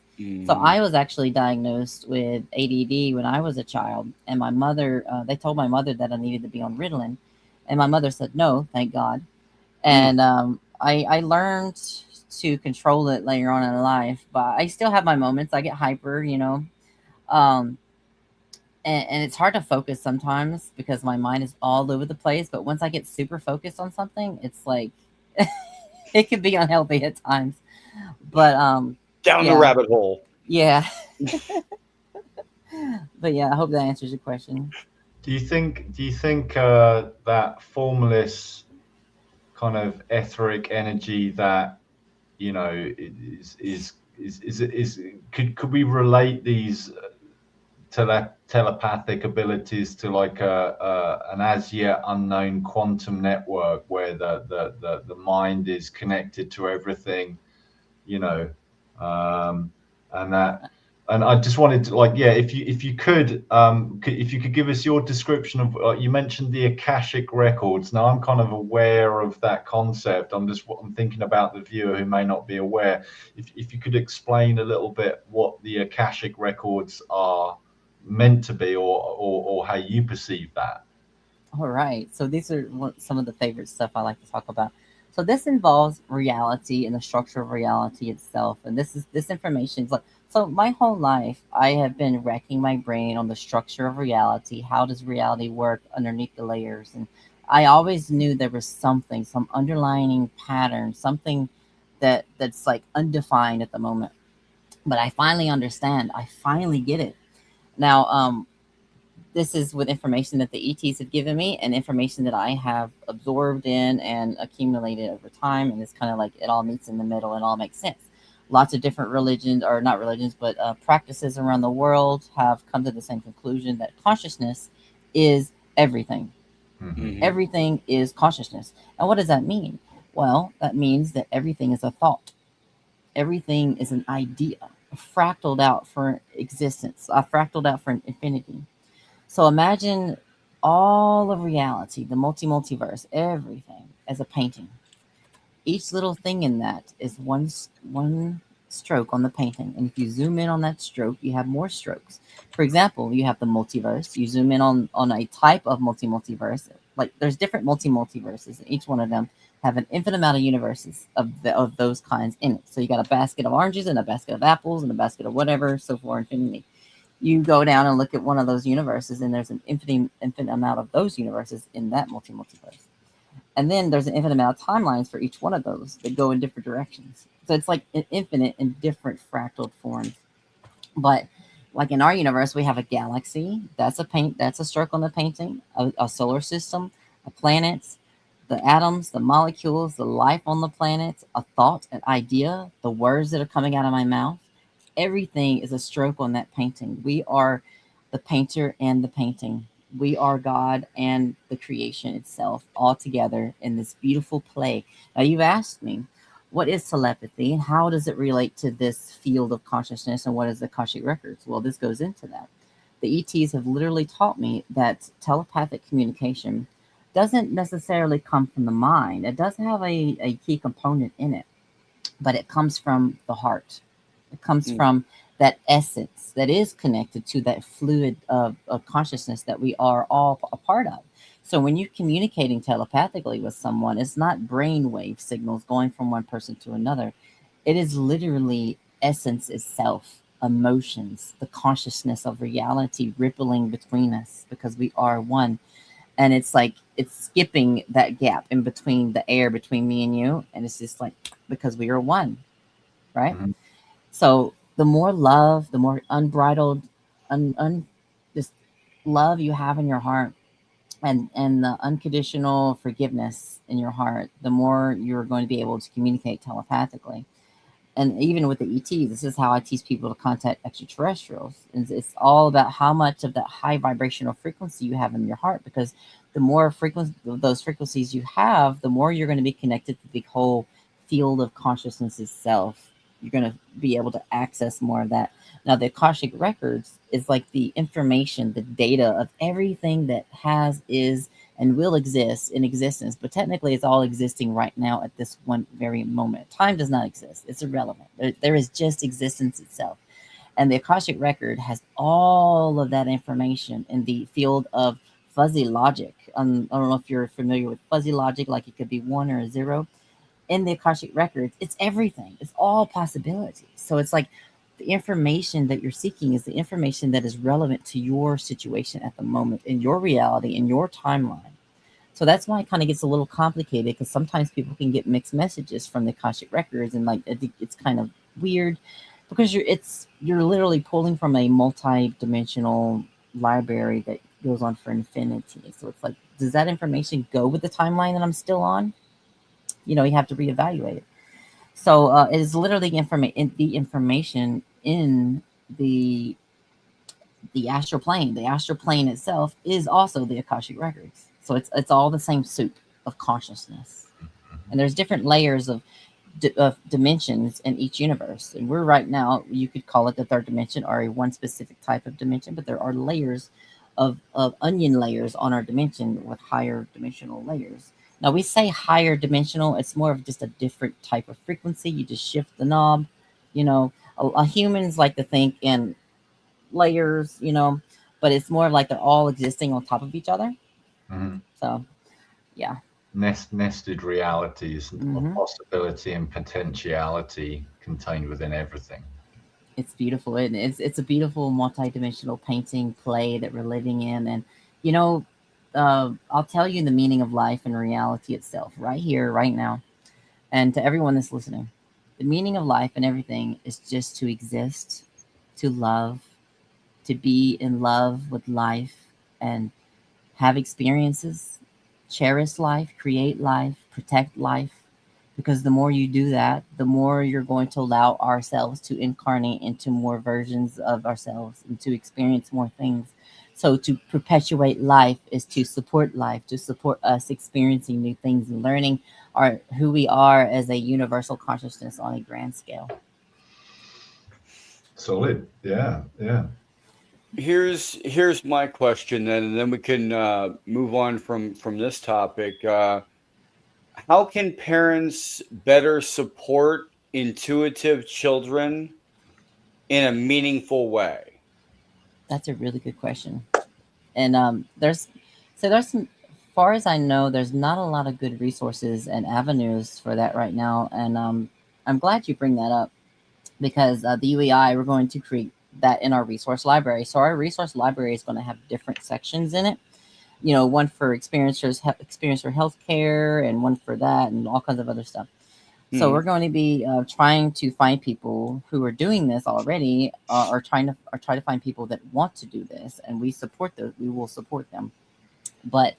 So I was actually diagnosed with ADD when I was a child, and my mother, they told my mother that I needed to be on Ritalin, and my mother said no, thank God. And I learned to control it later on in life, but I still have my moments. I get hyper, you know. And it's hard to focus sometimes because my mind is all over the place. But once I get super focused on something, it's like it can be unhealthy at times. But down the rabbit hole. Yeah. But yeah, I hope that answers your question. Do you think that formless kind of etheric energy that, you know, is could we relate these telepathic abilities to like an as yet unknown quantum network where the mind is connected to everything, you know, and I just wanted to, like, yeah, if you could give us your description of, you mentioned the Akashic records. Now I'm kind of aware of that concept. I'm thinking about the viewer who may not be aware. If you could explain a little bit what the Akashic records are meant to be, or how you perceive that. All right. So these are some of the favorite stuff I like to talk about. So this involves reality and the structure of reality itself. And this information is like, so my whole life, I have been racking my brain on the structure of reality. How does reality work underneath the layers? And I always knew there was something, some underlying pattern, something that's like undefined at the moment. But I finally understand. I finally get it. Now, this is with information that the ETs have given me and information that I have absorbed in and accumulated over time. And it's kind of like it all meets in the middle and all makes sense. Lots of different religions, or not religions, but practices around the world have come to the same conclusion that consciousness is everything. Mm-hmm. Everything is consciousness. And what does that mean? Well, that means that everything is a thought. Everything is an idea, fractaled out for existence, fractaled out for an infinity. So imagine all of reality, the multiverse, everything as a painting. Each little thing in that is one stroke on the painting. And if you zoom in on that stroke, you have more strokes. For example, you have the multiverse. You zoom in on a type of multiverse. Like there's different multiverses, and each one of them have an infinite amount of universes of those kinds in it. So you got a basket of oranges and a basket of apples and a basket of whatever, so for infinity. You go down and look at one of those universes, and there's an infinite amount of those universes in that multiverse. And then there's an infinite amount of timelines for each one of those that go in different directions. So it's like an infinite in different fractal forms. But like in our universe, we have a galaxy. That's a stroke on the painting. A solar system, a planet, the atoms, the molecules, the life on the planet, a thought, an idea, the words that are coming out of my mouth. Everything is a stroke on that painting. We are the painter and the painting. We are God and the creation itself all together in this beautiful play. Now, you've asked me, what is telepathy and how does it relate to this field of consciousness, and what is the Akashic records? Well, this goes into that. The ETs have literally taught me that telepathic communication doesn't necessarily come from the mind. It does have a key component in it, but it comes from the heart. It comes from that essence that is connected to that fluid of consciousness that we are all a part of. So when you're communicating telepathically with someone, it's not brainwave signals going from one person to another. It is literally essence itself, emotions, the consciousness of reality rippling between us because we are one. And it's like it's skipping that gap in between the air between me and you. And it's just like because we are one, right? Mm-hmm. So the more love, the more unbridled, just love you have in your heart, and the unconditional forgiveness in your heart, the more you're going to be able to communicate telepathically. And even with the ETs, this is how I teach people to contact extraterrestrials. It's all about how much of that high vibrational frequency you have in your heart, because the more those frequencies you have, the more you're going to be connected to the whole field of consciousness itself, you're going to be able to access more of that. Now, the Akashic records is like the information, the data of everything that has, is, and will exist in existence. But technically, it's all existing right now at this one very moment. Time does not exist. It's irrelevant. There is just existence itself. And the Akashic record has all of that information in the field of fuzzy logic. I don't know if you're familiar with fuzzy logic, like it could be 1 or 0. In the Akashic records, it's everything. It's all possibilities. So it's like the information that you're seeking is the information that is relevant to your situation at the moment, in your reality, in your timeline. So that's why it kind of gets a little complicated, because sometimes people can get mixed messages from the Akashic records, and like it's kind of weird because you're literally pulling from a multi-dimensional library that goes on for infinity. So it's like, does that information go with the timeline that I'm still on? You have to reevaluate it. So it is literally the information in the astral plane. The astral plane itself is also the Akashic records. So it's all the same soup of consciousness. And there's different layers of dimensions in each universe. And we're right now, you could call it the third dimension or one specific type of dimension, but there are layers of onion layers on our dimension with higher dimensional layers. Now, we say higher dimensional, it's more of just a different type of frequency. You just shift the knob. Humans like to think in layers, but it's more like they're all existing on top of each other. Mm-hmm. So, yeah. Nested realities of possibility and potentiality contained within everything. It's beautiful. It's a beautiful multi-dimensional painting play that we're living in. And, I'll tell you the meaning of life and reality itself right here, right now. And to everyone that's listening, the meaning of life and everything is just to exist, to love, to be in love with life and have experiences, cherish life, create life, protect life. Because the more you do that, the more you're going to allow ourselves to incarnate into more versions of ourselves and to experience more things. So to perpetuate life is to support life, to support us experiencing new things and learning who we are as a universal consciousness on a grand scale. Solid. Yeah. Here's my question then, and then we can move on from this topic. How can parents better support intuitive children in a meaningful way? That's a really good question. And there's some, as far as I know, there's not a lot of good resources and avenues for that right now. And I'm glad you bring that up, because the UEI, we're going to create that in our resource library. So our resource library is going to have different sections in it. One for experiencer healthcare, and one for that, and all kinds of other stuff. So we're going to be trying to find people who are doing this already, or try to find people that want to do this, and we will support them. But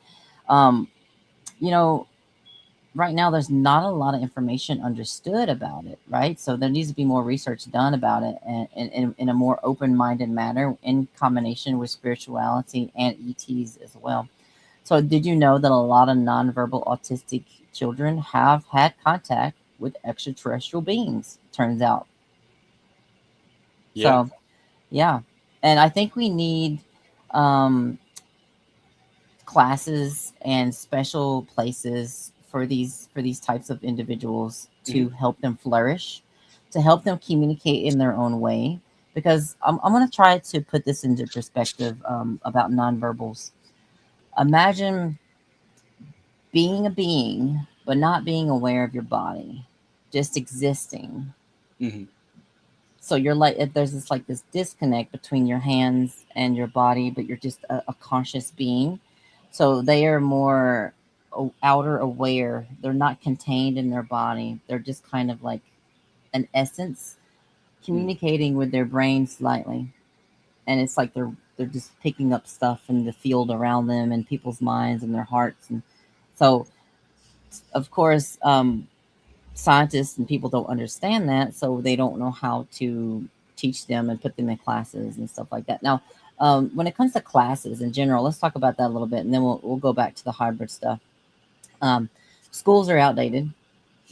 right now there's not a lot of information understood about it, right? So there needs to be more research done about it, and in a more open-minded manner, in combination with spirituality and ETs as well. So did you know that a lot of nonverbal autistic children have had contact with extraterrestrial beings, turns out? Yeah. So, yeah. And I think we need classes and special places for these types of individuals to help them flourish, to help them communicate in their own way. Because I'm going to try to put this into perspective about nonverbals. Imagine being a being, but not being aware of your body, just existing. Mm-hmm. So you're like, there's this disconnect between your hands and your body, but you're just a conscious being. So they are more outer aware. They're not contained in their body. They're just kind of like an essence communicating with their brain slightly. And it's like they're just picking up stuff in the field around them and people's minds and their hearts. And so, of course, scientists and people don't understand that, so they don't know how to teach them and put them in classes and stuff like that. Now, when it comes to classes in general, let's talk about that a little bit, and then we'll go back to the hybrid stuff. Schools are outdated.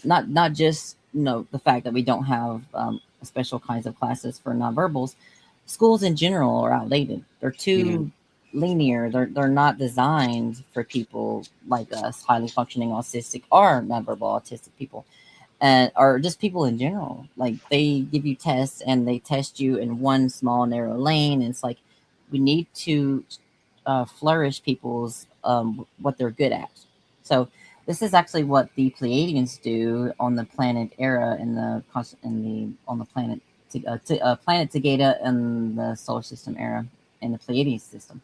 not just the fact that we don't have special kinds of classes for nonverbals. Schools in general are outdated. They're too linear. They're not designed for people like us, highly functioning autistic or nonverbal autistic people, and or just people in general. Like they give you tests and they test you in one small narrow lane. And it's like we need to flourish people's what they're good at. So this is actually what the Pleiadians do on the planet Era on the planet planet Tegeta in the solar system Era in the Pleiades system.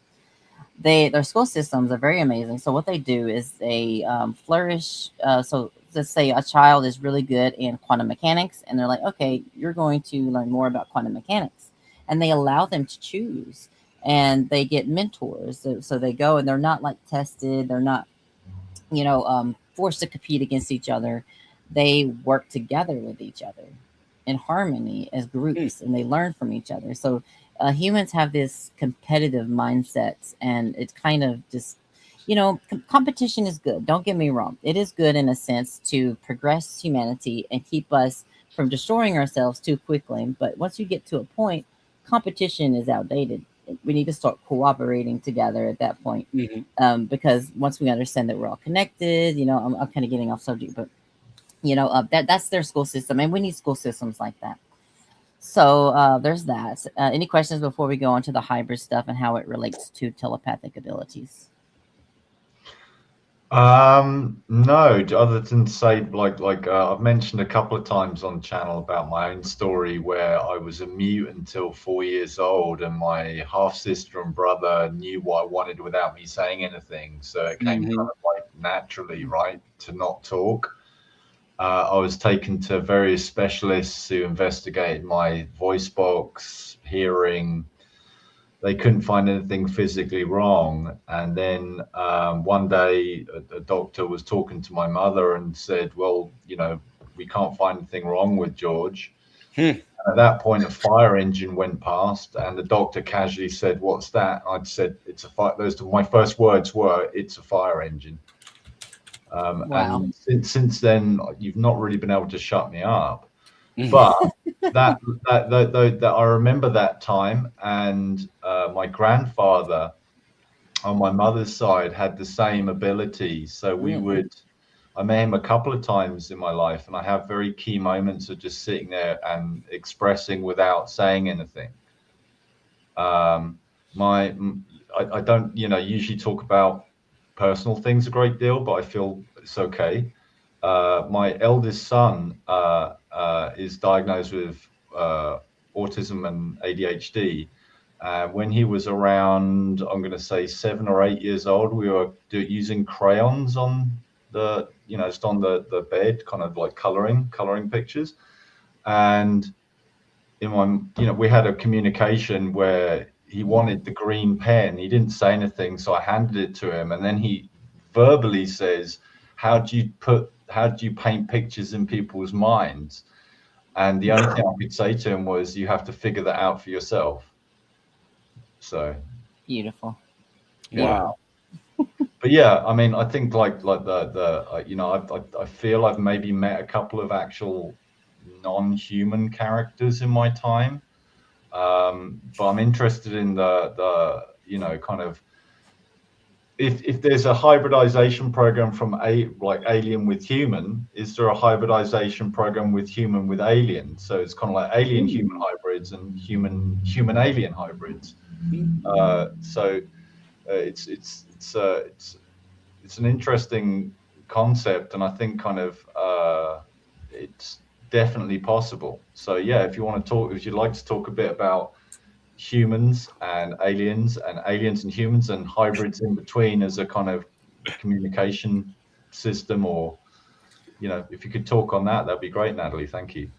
Their school systems are very amazing. So what they do is they flourish. So let's say a child is really good in quantum mechanics, and they're like, okay, you're going to learn more about quantum mechanics, and they allow them to choose, and they get mentors. So they go, and they're not like tested. They're not, forced to compete against each other. They work together with each other in harmony as groups, and they learn from each other. So humans have this competitive mindset, and it's kind of just, competition is good. Don't get me wrong. It is good in a sense to progress humanity and keep us from destroying ourselves too quickly. But once you get to a point, competition is outdated. We need to start cooperating together at that point, because once we understand that we're all connected, I'm kind of getting off subject, but that's their school system, and we need school systems like that. So there's that. Any questions before we go on to the hybrid stuff and how it relates to telepathic abilities? No, other than say I've mentioned a couple of times on the channel about my own story where I was a mute until 4 years old, and my half sister and brother knew what I wanted without me saying anything. So it came kind of like naturally, right, to not talk. I was taken to various specialists who investigated my voice box, hearing. They couldn't find anything physically wrong. And then one day a doctor was talking to my mother and said, well, we can't find anything wrong with George. At that point, a fire engine went past, and the doctor casually said, what's that? I'd said, it's a fire. My first words were, it's a fire engine. Wow. And since then, you've not really been able to shut me up. But that I remember that time, and my grandfather on my mother's side had the same ability. So I met him a couple of times in my life, and I have very key moments of just sitting there and expressing without saying anything. I don't, usually talk about personal things a great deal, but I feel it's okay. My eldest son is diagnosed with autism and ADHD. When he was around, I'm going to say 7 or 8 years old, we were using crayons on the, just on the bed, kind of like coloring pictures. And in my, we had a communication where he wanted the green pen. He didn't say anything, so I handed it to him, and then he verbally says, how do you paint pictures in people's minds? And the only thing I could say to him was, you have to figure that out for yourself. So beautiful. Wow. But yeah, I mean, I think like I feel I've maybe met a couple of actual non-human characters in my time. But I'm interested in the kind of, if there's a hybridization program from like alien with human, is there a hybridization program with human with alien? So it's kind of like alien human hybrids and human alien hybrids. So it's an interesting concept, and I think kind of it's definitely possible. So yeah, if you'd like to talk a bit about humans and aliens and humans and hybrids in between as a kind of communication system, or if you could talk on that'd be great, Nadalee. Thank you.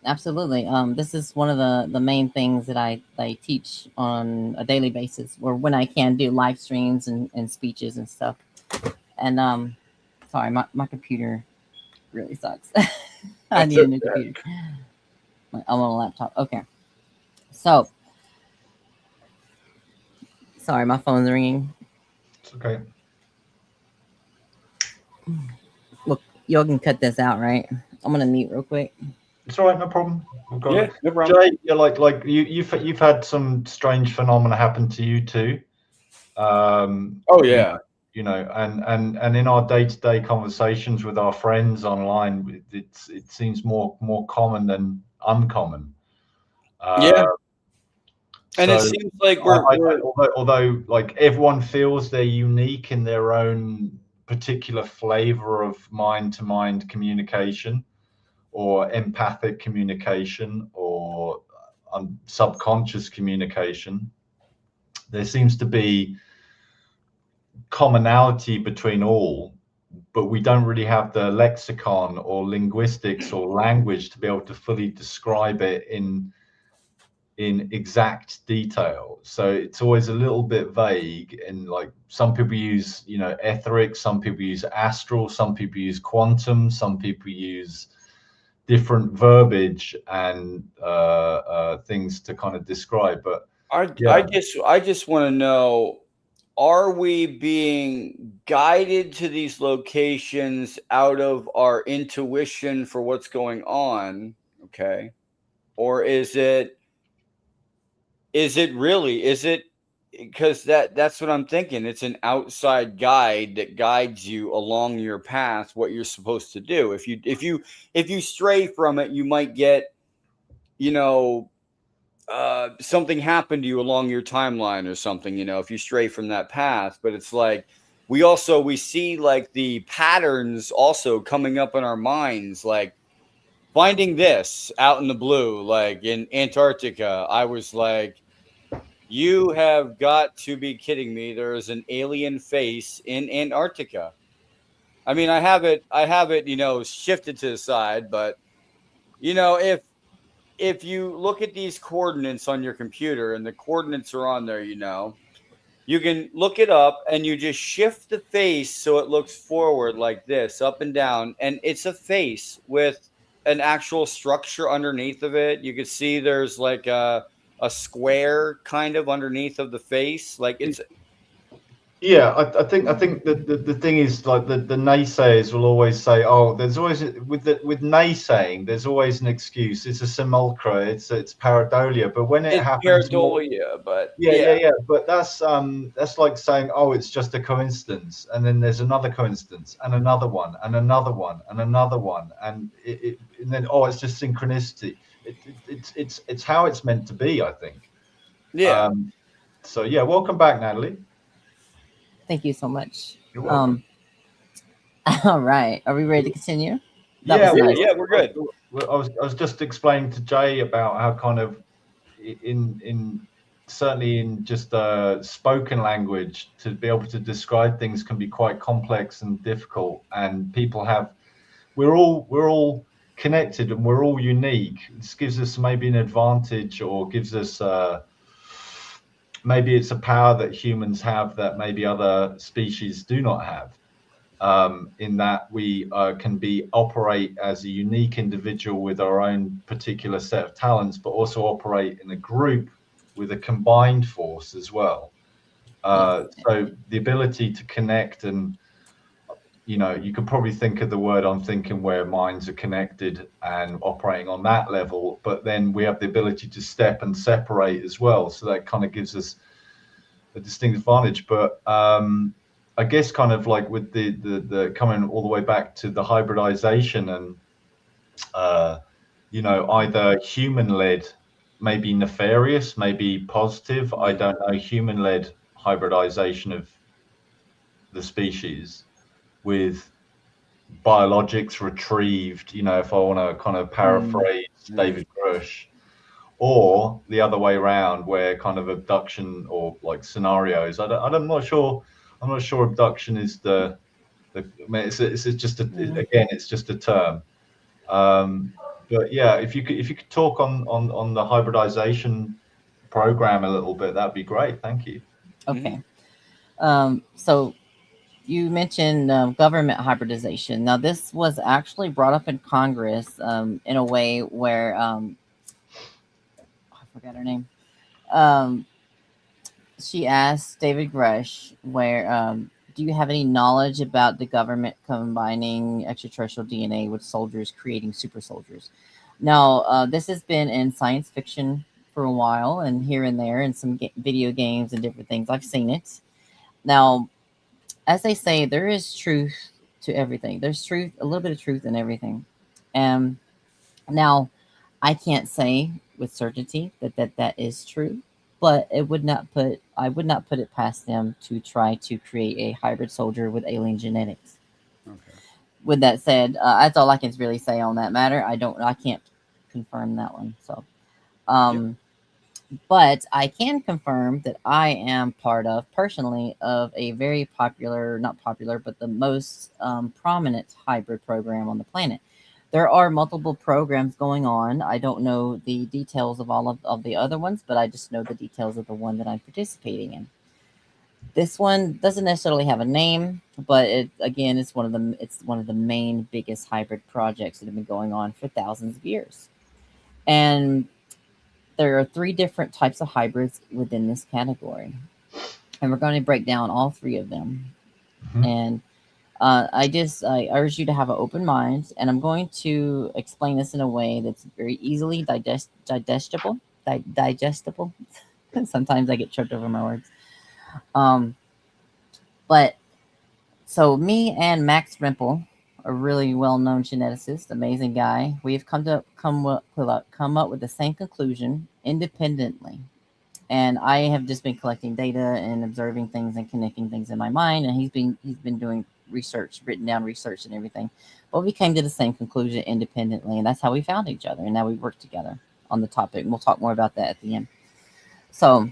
Absolutely. This is one of the main things that I teach on a daily basis, or when I can do live streams and speeches and stuff. And sorry, my computer really sucks. I need a new computer. I'm on a laptop. Okay. So, sorry, my phone's ringing. It's okay. Look, y'all can cut this out, right? I'm gonna mute real quick. It's all right, no problem. Yeah, no problem. Jay, you're like you've had some strange phenomena happen to you too. Oh yeah. You know, and in our day-to-day conversations with our friends online, it seems more common than uncommon. Yeah. And so it seems like we're although like everyone feels they're unique in their own particular flavor of mind-to-mind communication, or empathic communication, or subconscious communication, there seems to be commonality between all, but we don't really have the lexicon or linguistics or language to be able to fully describe it in exact detail. So it's always a little bit vague, and like some people use, you know, etheric, some people use astral, some people use quantum, some people use different verbiage and things to kind of describe. But I just want to know, are we being guided to these locations out of our intuition for what's going on? Okay. Or is it because that's what I'm thinking. It's an outside guide that guides you along your path, what you're supposed to do. If you stray from it, you might get, you know, something happened to you along your timeline or something, you know, if you stray from that path. But it's like we see like the patterns also coming up in our minds, like finding this out in the blue, like in Antarctica. I was like, you have got to be kidding me. There is an alien face in Antarctica. I mean, I have it, you know, shifted to the side, but you know, if you look at these coordinates on your computer and the coordinates are on there, you know, you can look it up and you just shift the face so it looks forward like this, up and down, and it's a face with an actual structure underneath of it. You can see there's like a square kind of underneath of the face, like it's. Yeah, I think the thing is, like the naysayers will always say, oh, there's always with naysaying, there's always an excuse. It's a simulacra, it's pareidolia. But when it happens, pareidolia, but yeah. But that's like saying, oh, it's just a coincidence, and then there's another coincidence, and another one, and another one, and another one, and then oh, it's just synchronicity. It's how it's meant to be, I think. Yeah. So yeah, welcome back, Nadalee. Thank you so much. You're welcome. All right. Are we ready to continue? Yeah, we're good. I was just explaining to Jay about how kind of in certainly in just spoken language, to be able to describe things can be quite complex and difficult, and we're all connected and we're all unique. This gives us maybe an advantage, or gives us maybe it's a power that humans have that maybe other species do not have, in that we can operate as a unique individual with our own particular set of talents, but also operate in a group with a combined force as well. So the ability to connect, and you know, you could probably think of the word I'm thinking, where minds are connected and operating on that level, but then we have the ability to step and separate as well. So that kind of gives us a distinct advantage. But I guess kind of like with the coming all the way back to the hybridization, and you know, either human-led, maybe nefarious, maybe positive, I don't know, human-led hybridization of the species with biologics retrieved, you know, if I want to kind of paraphrase David Grush, or the other way around, where kind of abduction or like scenarios. I'm not sure abduction is the I mean, it's just again, it's just a term. But yeah, if you could talk on the hybridization program a little bit, that'd be great. Thank you. Okay. So you mentioned government hybridization. Now, this was actually brought up in Congress in a way where I forgot her name. She asked David Grush, where do you have any knowledge about the government combining extraterrestrial DNA with soldiers, creating super soldiers? Now, this has been in science fiction for a while, and here and there, in some video games and different things. I've seen it. Now, as they say, there is truth to everything. There's truth, a little bit of truth in everything. And now, I can't say with certainty that is true, but I would not put it past them to try to create a hybrid soldier with alien genetics. Okay. With that said, that's all I can really say on that matter. I can't confirm that one. So, but I can confirm that I am part of, personally, of a very popular, not popular, but the most prominent hybrid program on the planet. There are multiple programs going on. I don't know the details of all of the other ones, but I just know the details of the one that I'm participating in. This one doesn't necessarily have a name, but it's one of the main biggest hybrid projects that have been going on for thousands of years. And there are 3 different types of hybrids within this category, and we're going to break down all 3 of them. Mm-hmm. And I urge you to have an open mind, and I'm going to explain this in a way that's very easily digestible. Sometimes I get tripped over my words. But so me and Max Rempel, a really well-known geneticist, amazing guy, we've come up with the same conclusion independently. And I have just been collecting data and observing things and connecting things in my mind. And he's been doing research, written down research and everything. But we came to the same conclusion independently, and that's how we found each other. And now we work together on the topic. And we'll talk more about that at the end. So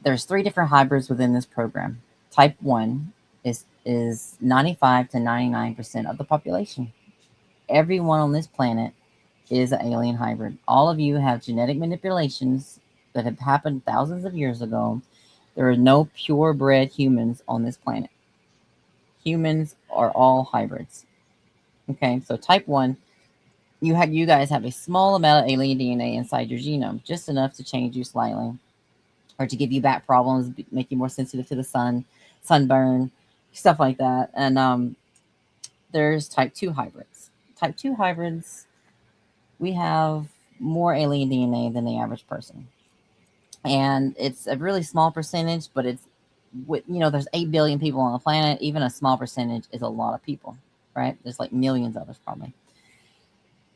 there's 3 different hybrids within this program. Type 1 is 95 to 99% of the population. Everyone on this planet is an alien hybrid. All of you have genetic manipulations that have happened thousands of years ago. There are no purebred humans on this planet. Humans are all hybrids. Okay, so type 1, you guys have a small amount of alien DNA inside your genome, just enough to change you slightly, or to give you back problems, make you more sensitive to the sun, sunburn, stuff like that. And there's type 2 hybrids. Type 2 hybrids, we have more alien DNA than the average person. And it's a really small percentage, but there's 8 billion people on the planet. Even a small percentage is a lot of people, right? There's like millions of us probably.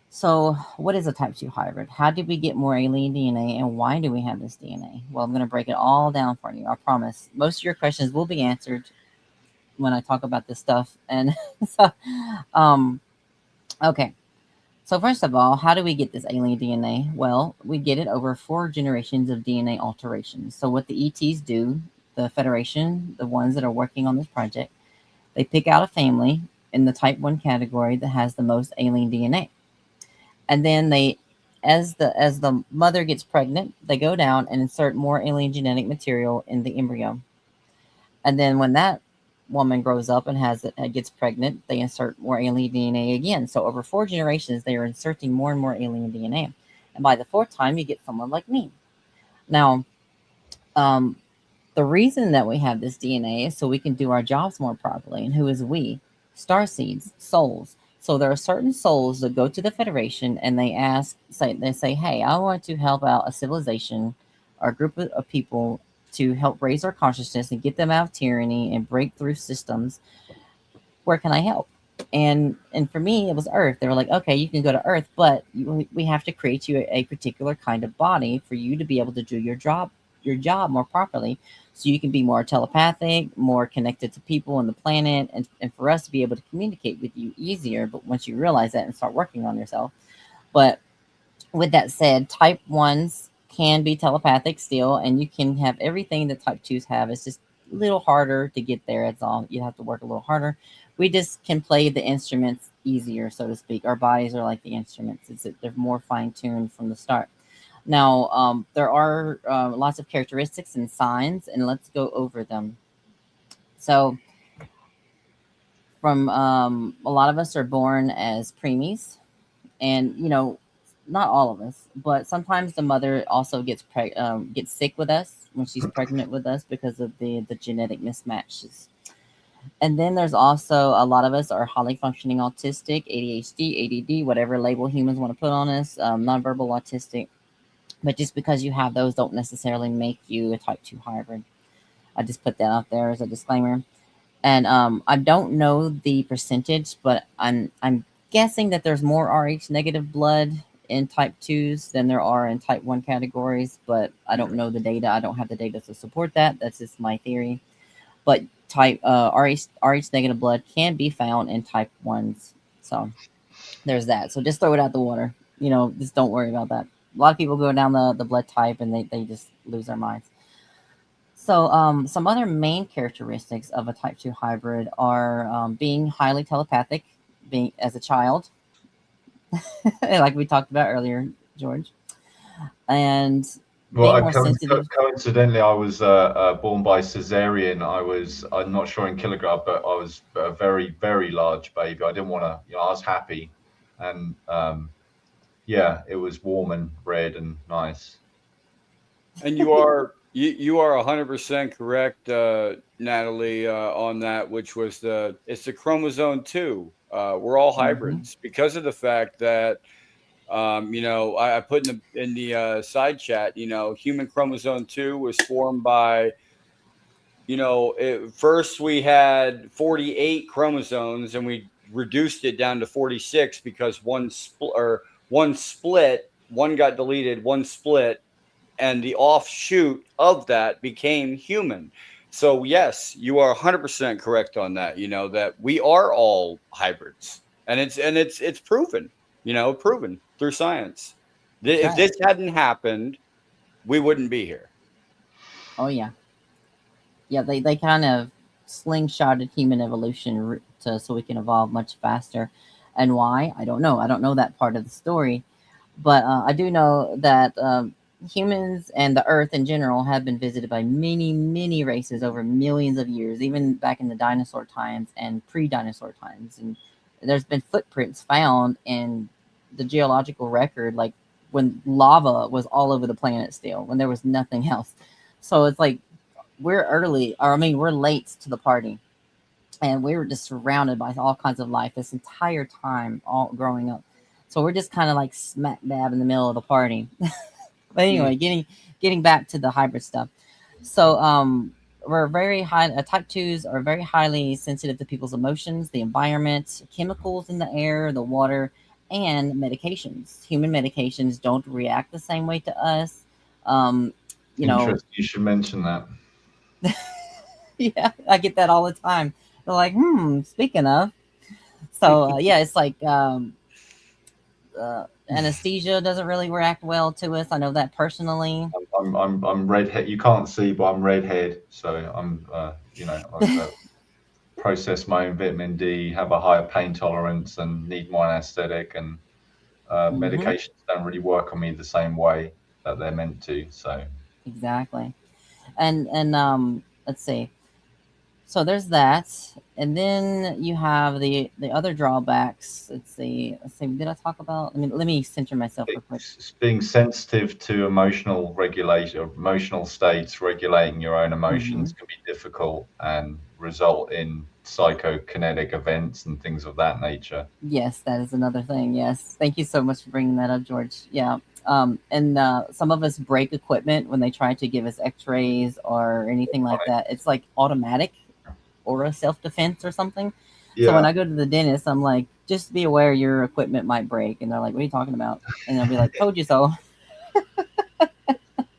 So what is a type 2 hybrid? How did we get more alien DNA, and why do we have this DNA? Well, I'm going to break it all down for you. I promise. Most of your questions will be answered when I talk about this stuff. And so, okay. So first of all, how do we get this alien DNA? Well, we get it over 4 generations of DNA alterations. So what the ETs do, the Federation, the ones that are working on this project, they pick out a family in the type 1 category that has the most alien DNA. And then as the mother gets pregnant, they go down and insert more alien genetic material in the embryo. And then when that woman grows up and gets pregnant, they insert more alien DNA again. So over 4 generations, they are inserting more and more alien DNA. And by the 4th time, you get someone like me. Now, the reason that we have this DNA is so we can do our jobs more properly. And who is we? Starseeds, souls. So there are certain souls that go to the Federation and they say, hey, I want to help out a civilization or a group of people to help raise their consciousness and get them out of tyranny and break through systems. Where can I help? And for me, it was Earth. They were like, okay, you can go to Earth, but we have to create you a particular kind of body for you to be able to do your job more properly, so you can be more telepathic, more connected to people on the planet, and for us to be able to communicate with you easier. But once you realize that and start working on yourself. But with that said, type 1s can be telepathic still, and you can have everything that type 2s have. It's just a little harder to get there. That's all. You have to work a little harder. We just can play the instruments easier, so to speak. Our bodies are like the instruments. They're more fine-tuned from the start. Now, there are lots of characteristics and signs, and let's go over them. So, from a lot of us are born as preemies, and not all of us, but sometimes the mother also gets sick with us when she's pregnant with us because of the genetic mismatches. And then there's also a lot of us are highly functioning autistic, ADHD, ADD, whatever label humans want to put on us, nonverbal autistic. But just because you have those don't necessarily make you a type 2 hybrid. I just put that out there as a disclaimer. And I don't know the percentage, but I'm guessing that there's more Rh negative blood in type 2s than there are in type 1 categories, but I don't know the data. I don't have the data to support that. That's just my theory. But type Rh negative blood can be found in type 1s. So there's that. So just throw it out the water. Just don't worry about that. A lot of people go down the blood type and they just lose their minds. So some other main characteristics of a type 2 hybrid are being highly telepathic, being as a child, like we talked about earlier, George, and well, being more sensitive. Coincidentally, I was born by cesarean. I'm not sure in kilogram, but I was a very, very large baby. I didn't want to, I was happy, and yeah, it was warm and red and nice. And you are 100% correct, Natalie, on that, which was it's the chromosome 2. We're all hybrids because of the fact that I put in the side chat, human chromosome 2 was formed by, first we had 48 chromosomes and we reduced it down to 46 because one split, one got deleted, one split, and the offshoot of that became human. So yes, you are 100% correct on that. That we are all hybrids, and it's proven. Proven through science. If this hadn't happened, we wouldn't be here. Oh yeah. They kind of slingshotted human evolution so we can evolve much faster. And why? I don't know. I don't know that part of the story, but I do know that humans and the Earth in general have been visited by many, many races over millions of years, even back in the dinosaur times and pre-dinosaur times. And there's been footprints found in the geological record, like when lava was all over the planet still, when there was nothing else. So it's like we're late to the party. And we were just surrounded by all kinds of life this entire time, all growing up. So we're just kind of like smack dab in the middle of the party. But anyway, getting back to the hybrid stuff. So we're very high. Type 2s are very highly sensitive to people's emotions, the environment, chemicals in the air, the water, and medications. Human medications don't react the same way to us. Interesting. You should mention that. Yeah, I get that all the time. They're like, speaking of. So yeah, it's like anesthesia doesn't really react well to us. I know that personally. I'm redhead. You can't see, but I'm redhead, so I'm I process my own vitamin D, have a higher pain tolerance, and need more anesthetic. And medications don't really work on me the same way that they're meant to. So exactly, and let's see. So there's that, and then you have the other drawbacks. Let's see. Did I talk about? Let me center myself real quick. Being sensitive to emotional regulation, emotional states, regulating your own emotions can be difficult and result in psychokinetic events and things of that nature. Yes, that is another thing. Yes, thank you so much for bringing that up, George. Yeah. And some of us break equipment when they try to give us x-rays or anything like that. It's like automatic or a self-defense or something. Yeah. So when I go to the dentist, I'm like, just be aware your equipment might break. And they're like, what are you talking about? And I'll be like, told you so.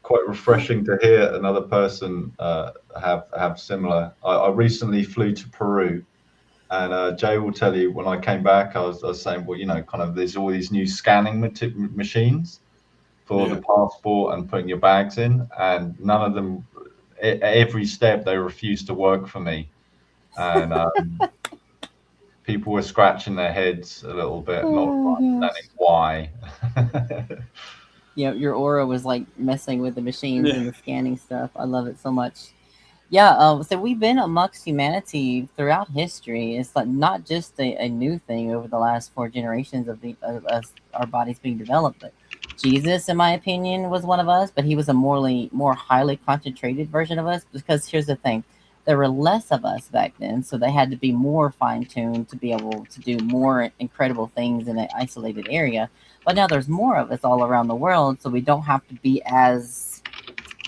Quite refreshing to hear another person have similar. I recently flew to Peru, and Jay will tell you when I came back, I was saying, well, kind of there's all these new scanning machines for the passport and putting your bags in, and none of them, every step, they refused to work for me. And people were scratching their heads a little bit, not understanding why. Yeah, your aura was like messing with the machines and the scanning stuff. I love it so much. Yeah, so we've been amongst humanity throughout history. It's like not just a new thing over the last 4 generations of our bodies being developed. But Jesus, in my opinion, was one of us, but he was a more highly concentrated version of us. Because here's the thing. There were less of us back then, so they had to be more fine-tuned to be able to do more incredible things in an isolated area. But now there's more of us all around the world, so we don't have to be as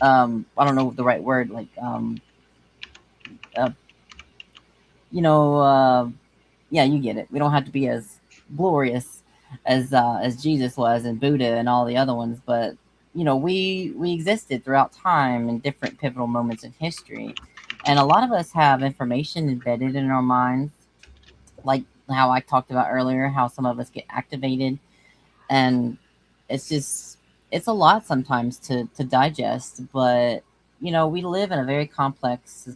I don't know the right word, like uh, you know, yeah, you get it. We don't have to be as glorious as Jesus was and Buddha and all the other ones, but you know, we existed throughout time in different pivotal moments in history, and a lot of us have information embedded in our minds, like how I talked about earlier, how some of us get activated, and it's just it's a lot sometimes to digest, but you know, we live in a very complex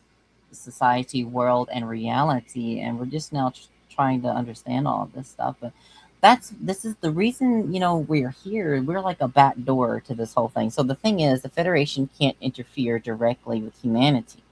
society, world, and reality, and we're just now trying to understand all of this stuff. But this is the reason, you know, we're here. We're like a back door to this whole thing. So the thing is, the Federation can't interfere directly with humanity.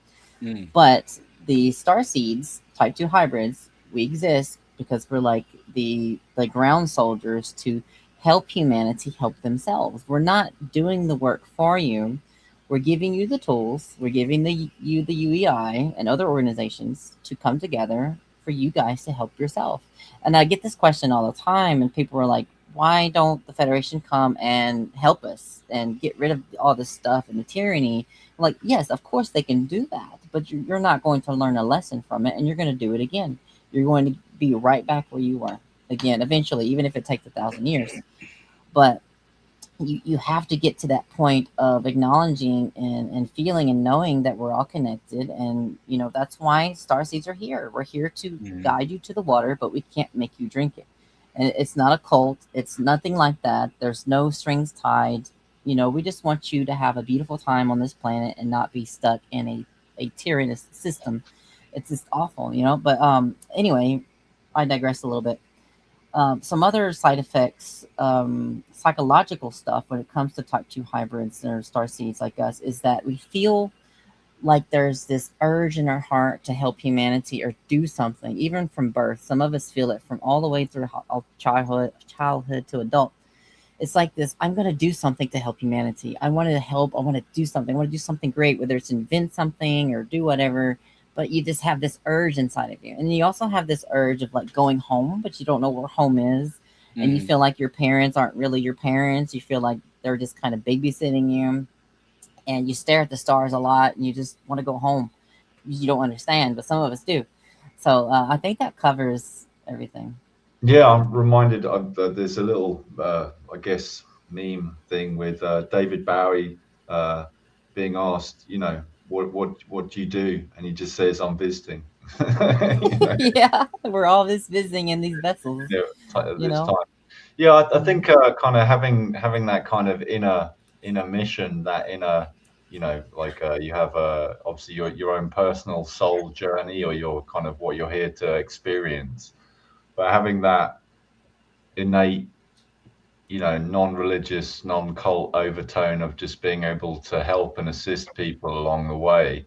But the star seeds, type 2 hybrids, we exist because we're like the ground soldiers to help humanity help themselves. We're not doing the work for you. We're giving you the tools. We're giving you the UEI and other organizations to come together for you guys to help yourself. And I get this question all the time, and people are like, why don't the Federation come and help us and get rid of all this stuff and the tyranny? Like, yes, of course they can do that, but you're not going to learn a lesson from it, and you're going to do it again. You're going to be right back where you were again, eventually, even if it takes 1,000 years. But you have to get to that point of acknowledging and feeling and knowing that we're all connected. And, you know, that's why starseeds are here. We're here to guide you to the water, but we can't make you drink it. And it's not a cult. It's nothing like that. There's no strings tied. You know, we just want you to have a beautiful time on this planet and not be stuck in a tyrannous system. It's just awful, you know. But anyway, I digress a little bit. Some other side effects, psychological stuff when it comes to type 2 hybrids or starseeds like us, is that we feel like there's this urge in our heart to help humanity or do something, even from birth. Some of us feel it from all the way through childhood to adult. It's like this, I'm going to do something to help humanity. I want to help. I want to do something. I want to do something great, whether it's invent something or do whatever. But you just have this urge inside of you. And you also have this urge of like going home, but you don't know where home is. And you feel like your parents aren't really your parents. You feel like they're just kind of babysitting you. And you stare at the stars a lot and you just want to go home. You don't understand, but some of us do. So I think that covers everything. Yeah, I'm reminded of there's a little, I guess, meme thing with David Bowie being asked, you know, what do you do? And he just says, I'm visiting. You know? Yeah, we're all just visiting in these vessels. Yeah, time. Yeah, I think kind of having that kind of inner mission, that inner, you know, like you have obviously your own personal soul journey, or your kind of what you're here to experience, but having that innate, you know, non-religious, non-cult overtone of just being able to help and assist people along the way,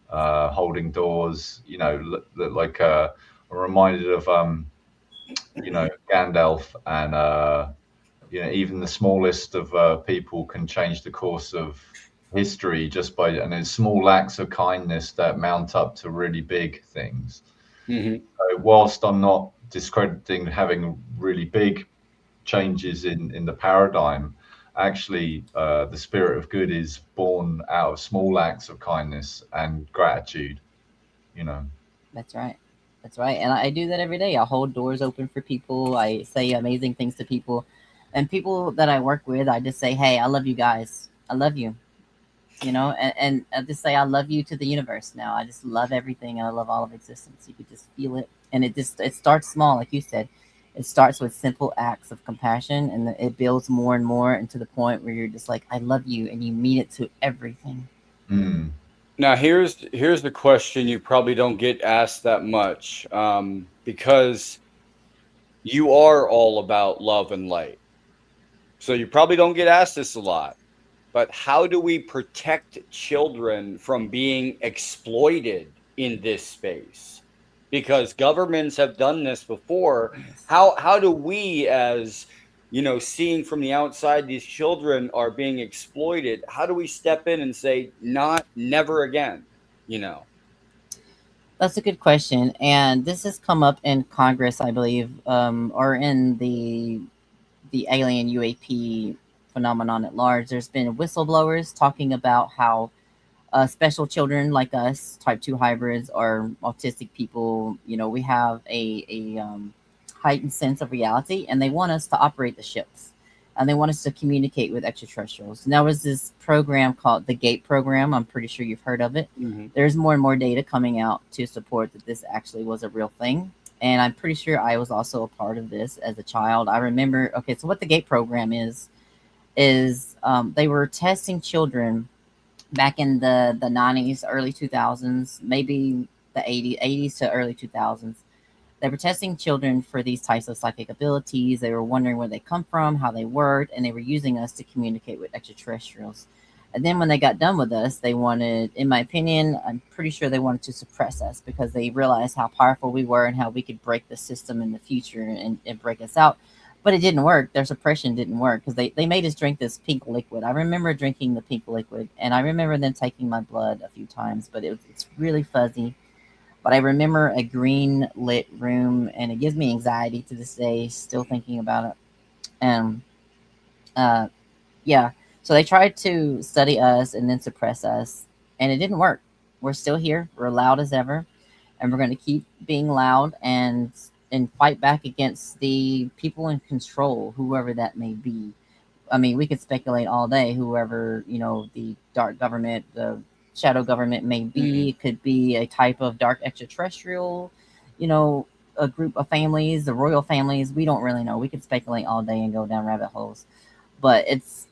holding doors, you know, like I'm reminded of you know, Gandalf, and you know, even the smallest of people can change the course of history just by, and it's small acts of kindness that mount up to really big things. So whilst I'm not discrediting having really big changes in the paradigm, actually the spirit of good is born out of small acts of kindness and gratitude, you know. That's right. And I do that every day. I hold doors open for people. I say amazing things to people, and people that I work with, I just say, hey, I love you guys. I love you, you know, and I just say I love you to the universe now. I just love everything. I love all of existence. You could just feel it. And it starts small, like you said. It starts with simple acts of compassion, and it builds more and more, and to the point where you're just like, I love you, and you mean it to everything. Now, here's the question you probably don't get asked that much, because you are all about love and light. So you probably don't get asked this a lot. But how do we protect children from being exploited in this space? Because governments have done this before. How do we, as you know, seeing from the outside, these children are being exploited, how do we step in and say, never again, you know? That's a good question, and this has come up in Congress, I believe, or in the alien UAP phenomenon at large. There's been whistleblowers talking about how special children like us, type 2 hybrids, or autistic people, we have a heightened sense of reality, and they want us to operate the ships. And they want us to communicate with extraterrestrials. And there was this program called the GATE program. I'm pretty sure you've heard of it. There's more and more data coming out to support that this actually was a real thing. And I'm pretty sure I was also a part of this as a child. I remember, okay, so what the GATE program is they were testing children back in the 90s, early 2000s, maybe the 80s to early 2000s. They were testing children for these types of psychic abilities. They were wondering where they come from, how they worked, and they were using us to communicate with extraterrestrials. And then when they got done with us, they wanted, in my opinion, I'm pretty sure they wanted to suppress us because they realized how powerful we were and how we could break the system in the future and break us out. But it didn't work. Their suppression didn't work because they made us drink this pink liquid. I remember drinking the pink liquid, and I remember them taking my blood a few times, but it's really fuzzy. But I remember a green lit room, and it gives me anxiety to this day, still thinking about it. And yeah, so they tried to study us and then suppress us, and it didn't work. We're still here. We're loud as ever, and we're going to keep being loud and fight back against the people in control, whoever that may be. I mean, we could speculate all day, whoever, the dark government, the shadow government may be. It could be a type of dark extraterrestrial, a group of families, the royal families. We don't really know. We could speculate all day and go down rabbit holes, but it's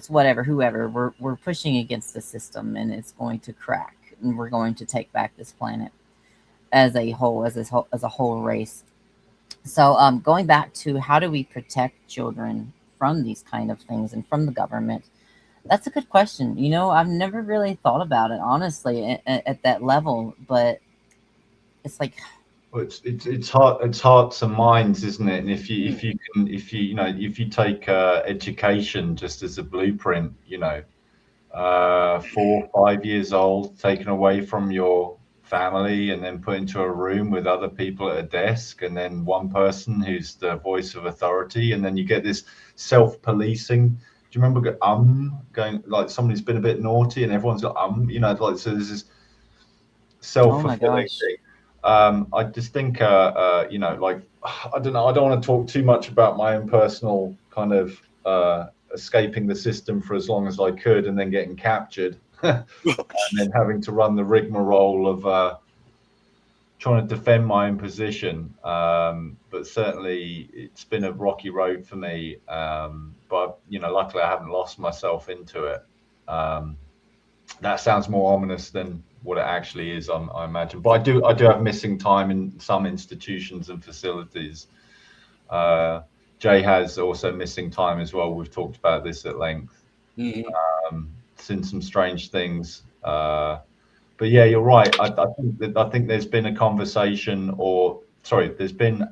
whatever, whoever. We're pushing against the system, and it's going to crack, and we're going to take back this planet as a whole, as a whole race. So going back to how do we protect children from these kind of things and from the government? That's a good question. I've never really thought about it, honestly, at that level, but it's like, well, it's hearts and minds, isn't it? And if you take education just as a blueprint, 4 or 5 years old, taken away from your family and then put into a room with other people at a desk, and then one person who's the voice of authority, and then you get this self-policing. Do you remember going like somebody's been a bit naughty and everyone's got so there's this self-fulfilling thing. I just think I don't know, I don't want to talk too much about my own personal kind of escaping the system for as long as I could and then getting captured and then having to run the rigmarole of trying to defend my own position. But certainly it's been a rocky road for me. But luckily I haven't lost myself into it. That sounds more ominous than what it actually is, I imagine. But I do have missing time in some institutions and facilities. Jay has also missing time as well. We've talked about this at length. Seen some strange things. But yeah, you're right. I think there's been a conversation, there's been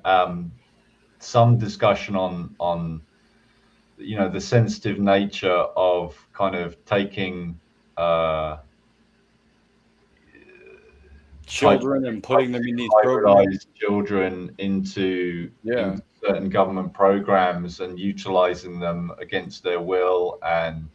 some discussion on the sensitive nature of kind of taking children and putting them in these programs, children into certain government programs and utilizing them against their will, and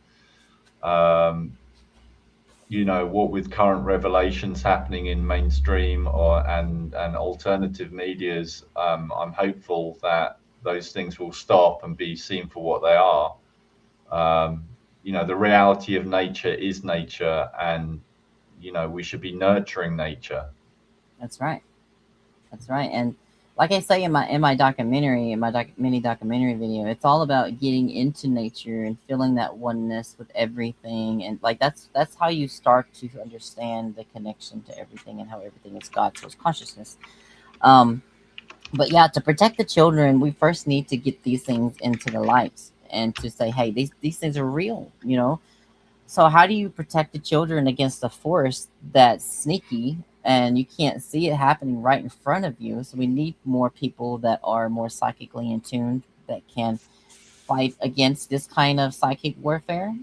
what with current revelations happening in mainstream and alternative medias, I'm hopeful that those things will stop and be seen for what they are. The reality of nature is nature, and we should be nurturing nature. That's right. And like I say in my documentary, mini documentary video, it's all about getting into nature and feeling that oneness with everything, and like that's how you start to understand the connection to everything and how everything is God's source consciousness. But yeah, to protect the children, we first need to get these things into the light and to say, hey, these things are real, So how do you protect the children against a force that's sneaky and you can't see it happening right in front of you? So we need more people that are more psychically in tune, that can fight against this kind of psychic warfare,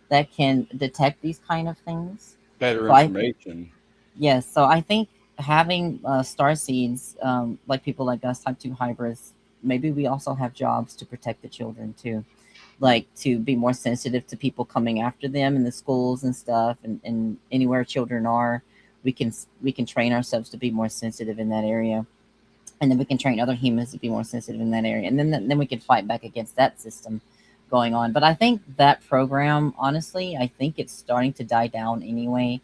that can detect these kind of things. Better information. Yes, so I think having star seeds, like people like us, type 2 hybrids, maybe we also have jobs to protect the children too, like to be more sensitive to people coming after them in the schools and stuff, and anywhere children are, we can train ourselves to be more sensitive in that area, and then we can train other humans to be more sensitive in that area, and then we can fight back against that system going on. But I think that program, honestly, I think it's starting to die down anyway,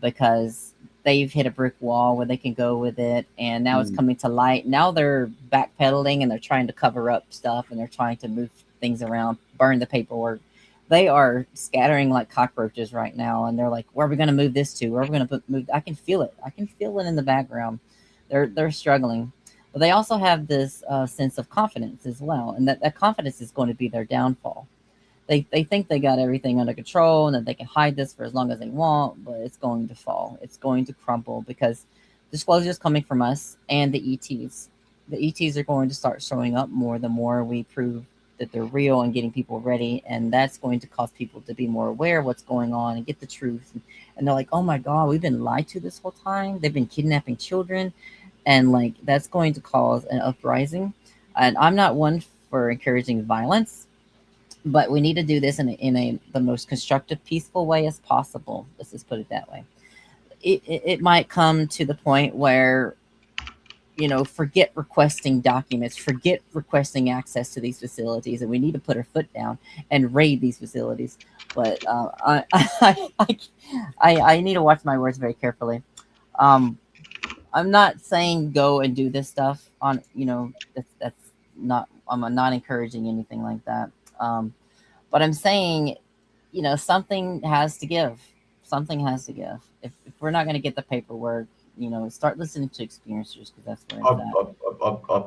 because they've hit a brick wall where they can go with it, and now it's coming to light. Now they're backpedaling and they're trying to cover up stuff, and they're trying to move things around, burn the paperwork. They are scattering like cockroaches right now, and they're like, "Where are we going to move this to? Where are we going to move?" I can feel it. I can feel it in the background. They're struggling, but they also have this sense of confidence as well, and that confidence is going to be their downfall. They think they got everything under control and that they can hide this for as long as they want, but it's going to fall. It's going to crumble because disclosure is coming from us and the ETs. The ETs are going to start showing up more the more we prove that they're real and getting people ready, and that's going to cause people to be more aware of what's going on and get the truth. And they're like, "Oh my God, we've been lied to this whole time. They've been kidnapping children," and like that's going to cause an uprising. And I'm not one for encouraging violence, but we need to do this in the most constructive, peaceful way as possible. Let's just put it that way. It might come to the point where, forget requesting documents, forget requesting access to these facilities, and we need to put our foot down and raid these facilities. But I need to watch my words very carefully. I'm not saying go and do this stuff on, that's not, I'm not encouraging anything like that. But I'm saying, something has to give. Something has to give. If we're not going to get the paperwork, start listening to experiencers, because that's where it's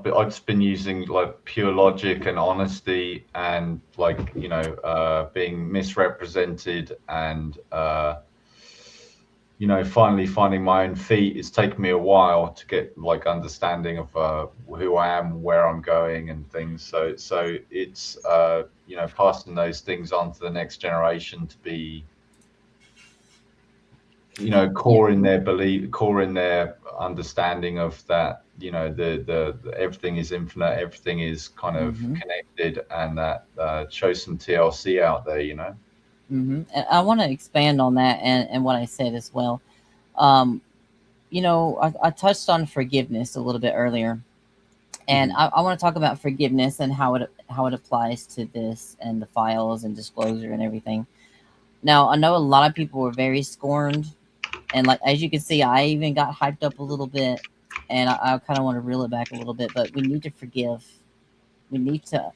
at. I've just been using like pure logic and honesty, and like being misrepresented, and finally finding my own feet. It's taken me a while to get like understanding of who I am, where I'm going, and things. So it's passing those things on to the next generation to be core in their belief, core in their understanding of that. The everything is infinite, everything is kind of connected, and that shows some TLC out there. And I want to expand on that and what I said as well. I touched on forgiveness a little bit earlier, and I want to talk about forgiveness and how it applies to this and the files and disclosure and everything. Now, I know a lot of people were very scorned, and like as you can see, I even got hyped up a little bit, and I kind of want to reel it back a little bit. But we need to forgive. We need to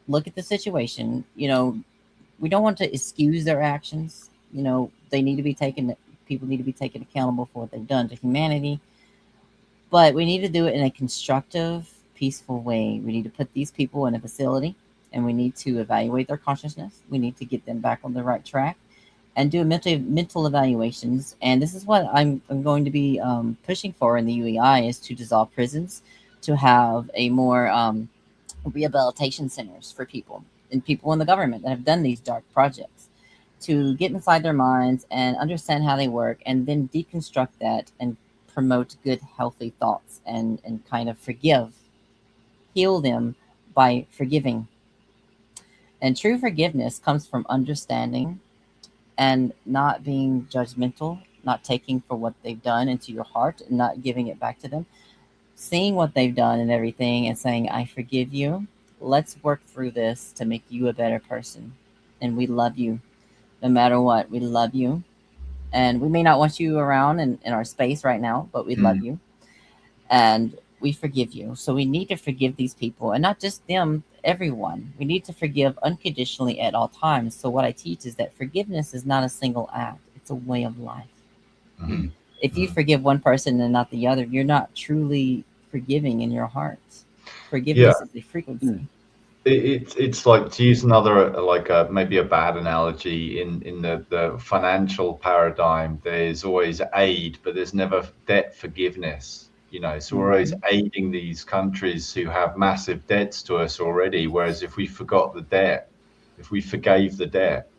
look at the situation. We don't want to excuse their actions. They need to be taken. People need to be taken accountable for what they've done to humanity. But we need to do it in a constructive, peaceful way. We need to put these people in a facility, and we need to evaluate their consciousness. We need to get them back on the right track and do mental evaluations. And this is what I'm going to be pushing for in the UEI, is to dissolve prisons, to have a more rehabilitation centers for people and people in the government that have done these dark projects, to get inside their minds and understand how they work, and then deconstruct that and promote good, healthy thoughts, and kind of heal them by forgiving. And true forgiveness comes from understanding and not being judgmental, not taking for what they've done into your heart and not giving it back to them, seeing what they've done and everything and saying, "I forgive you. Let's work through this to make you a better person. And we love you. No matter what, we love you. And we may not want you around in our space right now, but we love you. And we forgive you." So we need to forgive these people, and not just them, everyone. We need to forgive unconditionally at all times. So what I teach is that forgiveness is not a single act. It's a way of life. If you forgive one person and not the other, you're not truly forgiving in your heart. Forgiveness is a frequency. It's like, to use another maybe a bad analogy, in the financial paradigm, there's always aid, but there's never debt forgiveness. So we're always aiding these countries who have massive debts to us already, whereas if we forgot the debt, if we forgave the debt,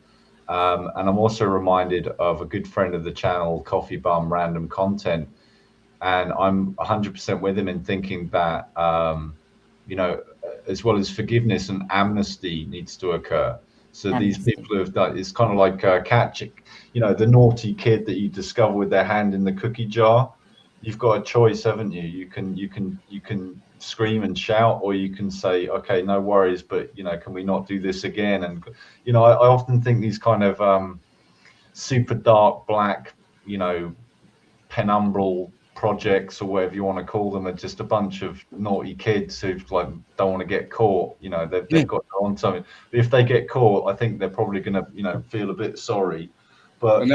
And I'm also reminded of a good friend of the channel, Coffee Bum Random Content. And I'm 100% with him in thinking that, as well as forgiveness and amnesty needs to occur. So these people who have done, it's kind of like catching, the naughty kid that you discover with their hand in the cookie jar. You've got a choice, haven't you? You can scream and shout, or you can say, okay, no worries, but can we not do this again? And I often think these kind of super dark, black, penumbral projects, or whatever you want to call them, are just a bunch of naughty kids who don't want to get caught. They've got on something. But if they get caught, I think they're probably going to feel a bit sorry. But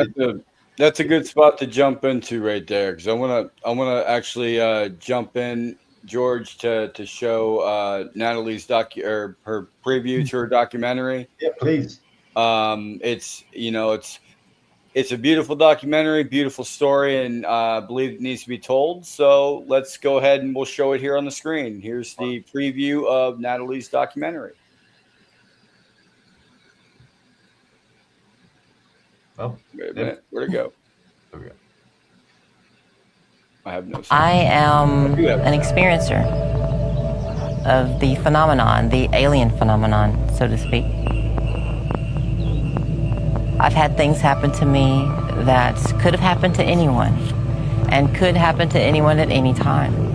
that's a good spot to jump into right there, because I want to actually jump in, George, to show Nadalee's her preview to her documentary. Yeah, please. It's a beautiful documentary, beautiful story, and I believe it needs to be told. So let's go ahead and we'll show it here on the screen. Here's the preview of Nadalee's documentary. Oh, wait a minute. Where'd it go? There we go. I have no sound. I am an experiencer of the phenomenon, the alien phenomenon, so to speak. I've had things happen to me that could have happened to anyone, and could happen to anyone at any time.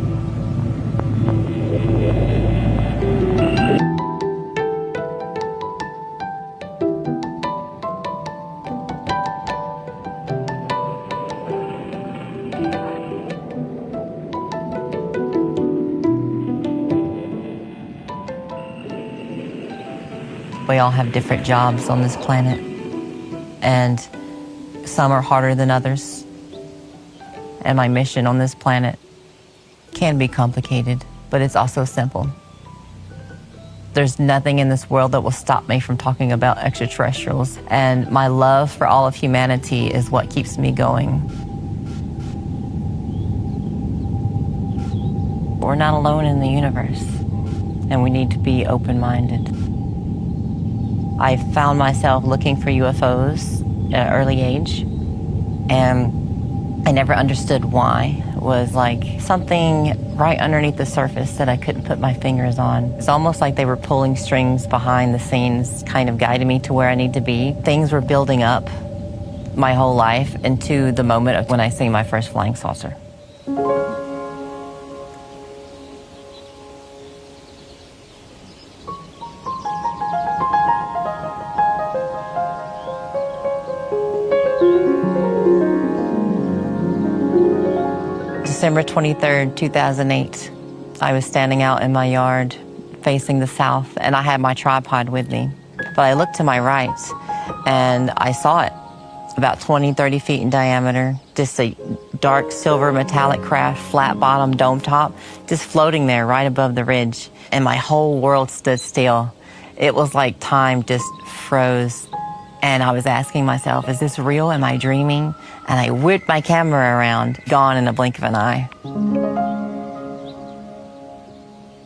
We all have different jobs on this planet, and some are harder than others. And my mission on this planet can be complicated, but it's also simple. There's nothing in this world that will stop me from talking about extraterrestrials, and my love for all of humanity is what keeps me going. We're not alone in the universe, and we need to be open-minded. I found myself looking for UFOs at an early age, and I never understood why. It was like something right underneath the surface that I couldn't put my fingers on. It's almost like they were pulling strings behind the scenes, kind of guiding me to where I need to be. Things were building up my whole life into the moment of when I seen my first flying saucer. December 23rd, 2008, I was standing out in my yard facing the south, and I had my tripod with me. But I looked to my right, and I saw it, about 20, 30 feet in diameter, just a dark silver metallic craft, flat bottom, dome top, just floating there right above the ridge. And my whole world stood still. It was like time just froze. And I was asking myself, is this real? Am I dreaming? And I whipped my camera around, gone in a blink of an eye.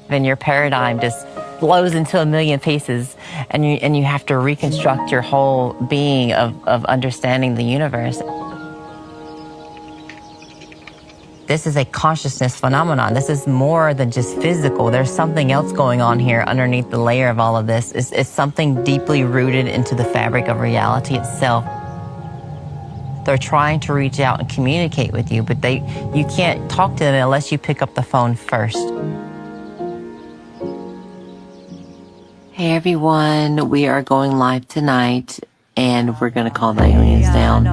Then your paradigm just blows into a million pieces, and you have to reconstruct your whole being of understanding the universe. This is a consciousness phenomenon. This is more than just physical. There's something else going on here underneath the layer of all of this. It's something deeply rooted into the fabric of reality itself. They're trying to reach out and communicate with you, but you can't talk to them unless you pick up the phone first. Hey everyone, we are going live tonight, and we're gonna call the aliens down.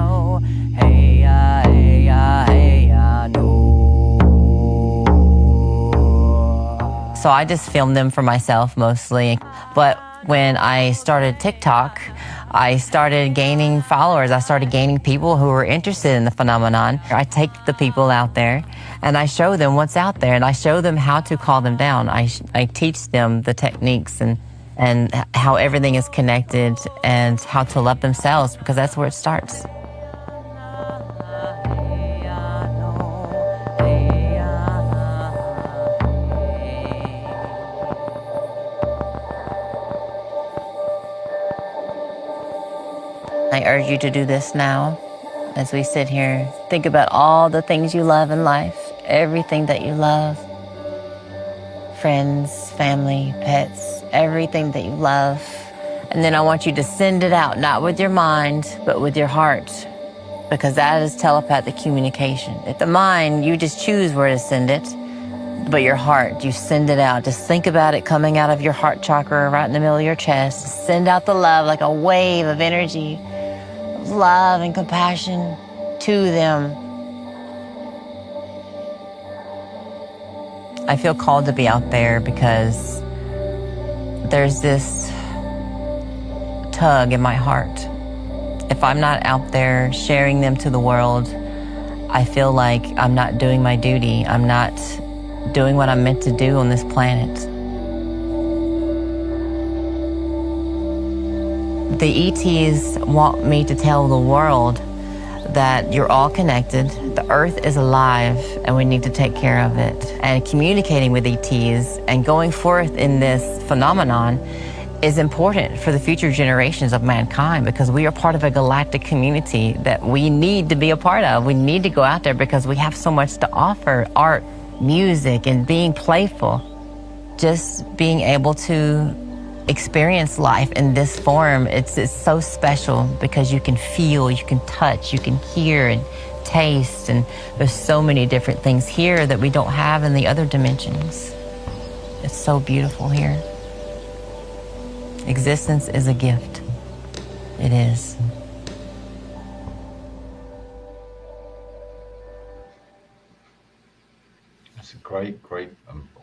So I just filmed them for myself mostly. But when I started TikTok, I started gaining followers. I started gaining people who were interested in the phenomenon. I take the people out there and I show them what's out there, and I show them how to call them down. I teach them the techniques and how everything is connected and how to love themselves, because that's where it starts. I urge you to do this now as we sit here. Think about all the things you love in life, everything that you love. Friends, family, pets, everything that you love. And then I want you to send it out, not with your mind, but with your heart, because that is telepathic communication. At the mind, you just choose where to send it, but your heart, you send it out. Just think about it coming out of your heart chakra right in the middle of your chest. Send out the love like a wave of energy, of love and compassion to them. I feel called to be out there because there's this tug in my heart. If I'm not out there sharing them to the world, I feel like I'm not doing my duty. I'm not doing what I'm meant to do on this planet. The ETs want me to tell the world that you're all connected, the earth is alive, and we need to take care of it. And communicating with ETs and going forth in this phenomenon is important for the future generations of mankind, because we are part of a galactic community that we need to be a part of. We need to go out there because we have so much to offer: art, music, and being playful. Just being able to experience life in this form, it's so special because you can feel, you can touch, you can hear and taste, and there's so many different things here that we don't have in the other dimensions. It's so beautiful here. Existence is a gift. It is. It's a great,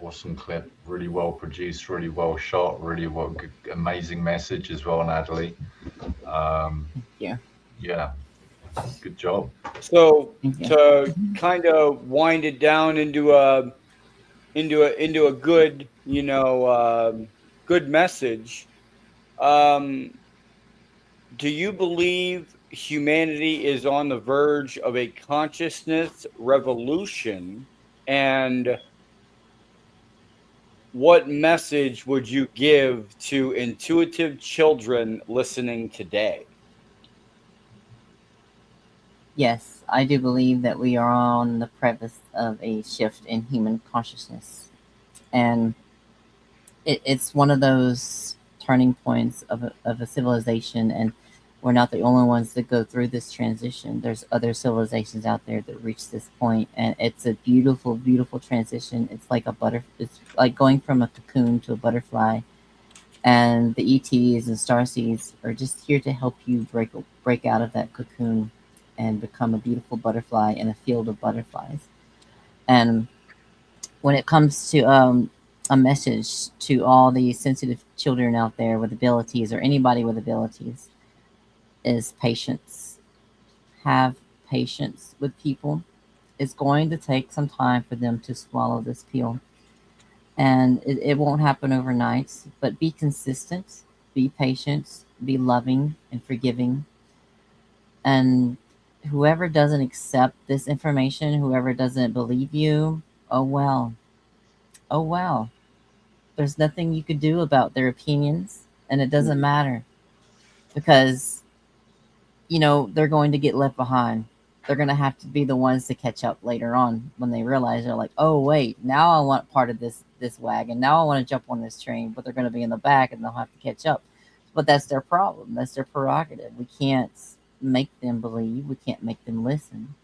awesome clip. Really well produced, really well shot, really well, good, amazing message as well, Nadalee. Yeah. Yeah, good job. So to kind of wind it down into a good, good message. Do you believe humanity is on the verge of a consciousness revolution? And what message would you give to intuitive children listening today? Yes, I do believe that we are on the precipice of a shift in human consciousness. And it's one of those turning points of a civilization, and we're not the only ones that go through this transition. There's other civilizations out there that reach this point, and it's a beautiful, beautiful transition. It's like it's like going from a cocoon to a butterfly, and the ETs and starseeds are just here to help you break out of that cocoon and become a beautiful butterfly in a field of butterflies. And when it comes to a message to all the sensitive children out there with abilities, or anybody with abilities, is patience. Have patience with people. It's going to take some time for them to swallow this pill. And it won't happen overnight, but be consistent, be patient, be loving and forgiving. And whoever doesn't accept this information, whoever doesn't believe you, oh well. Oh well. There's nothing you could do about their opinions, and it doesn't matter, because they're going to get left behind. They're going to have to be the ones to catch up later on when they realize, they're like, oh wait, now I want part of this wagon. Now I want to jump on this train, but they're going to be in the back and they'll have to catch up. But that's their problem. That's their prerogative. We can't make them believe. We can't make them listen.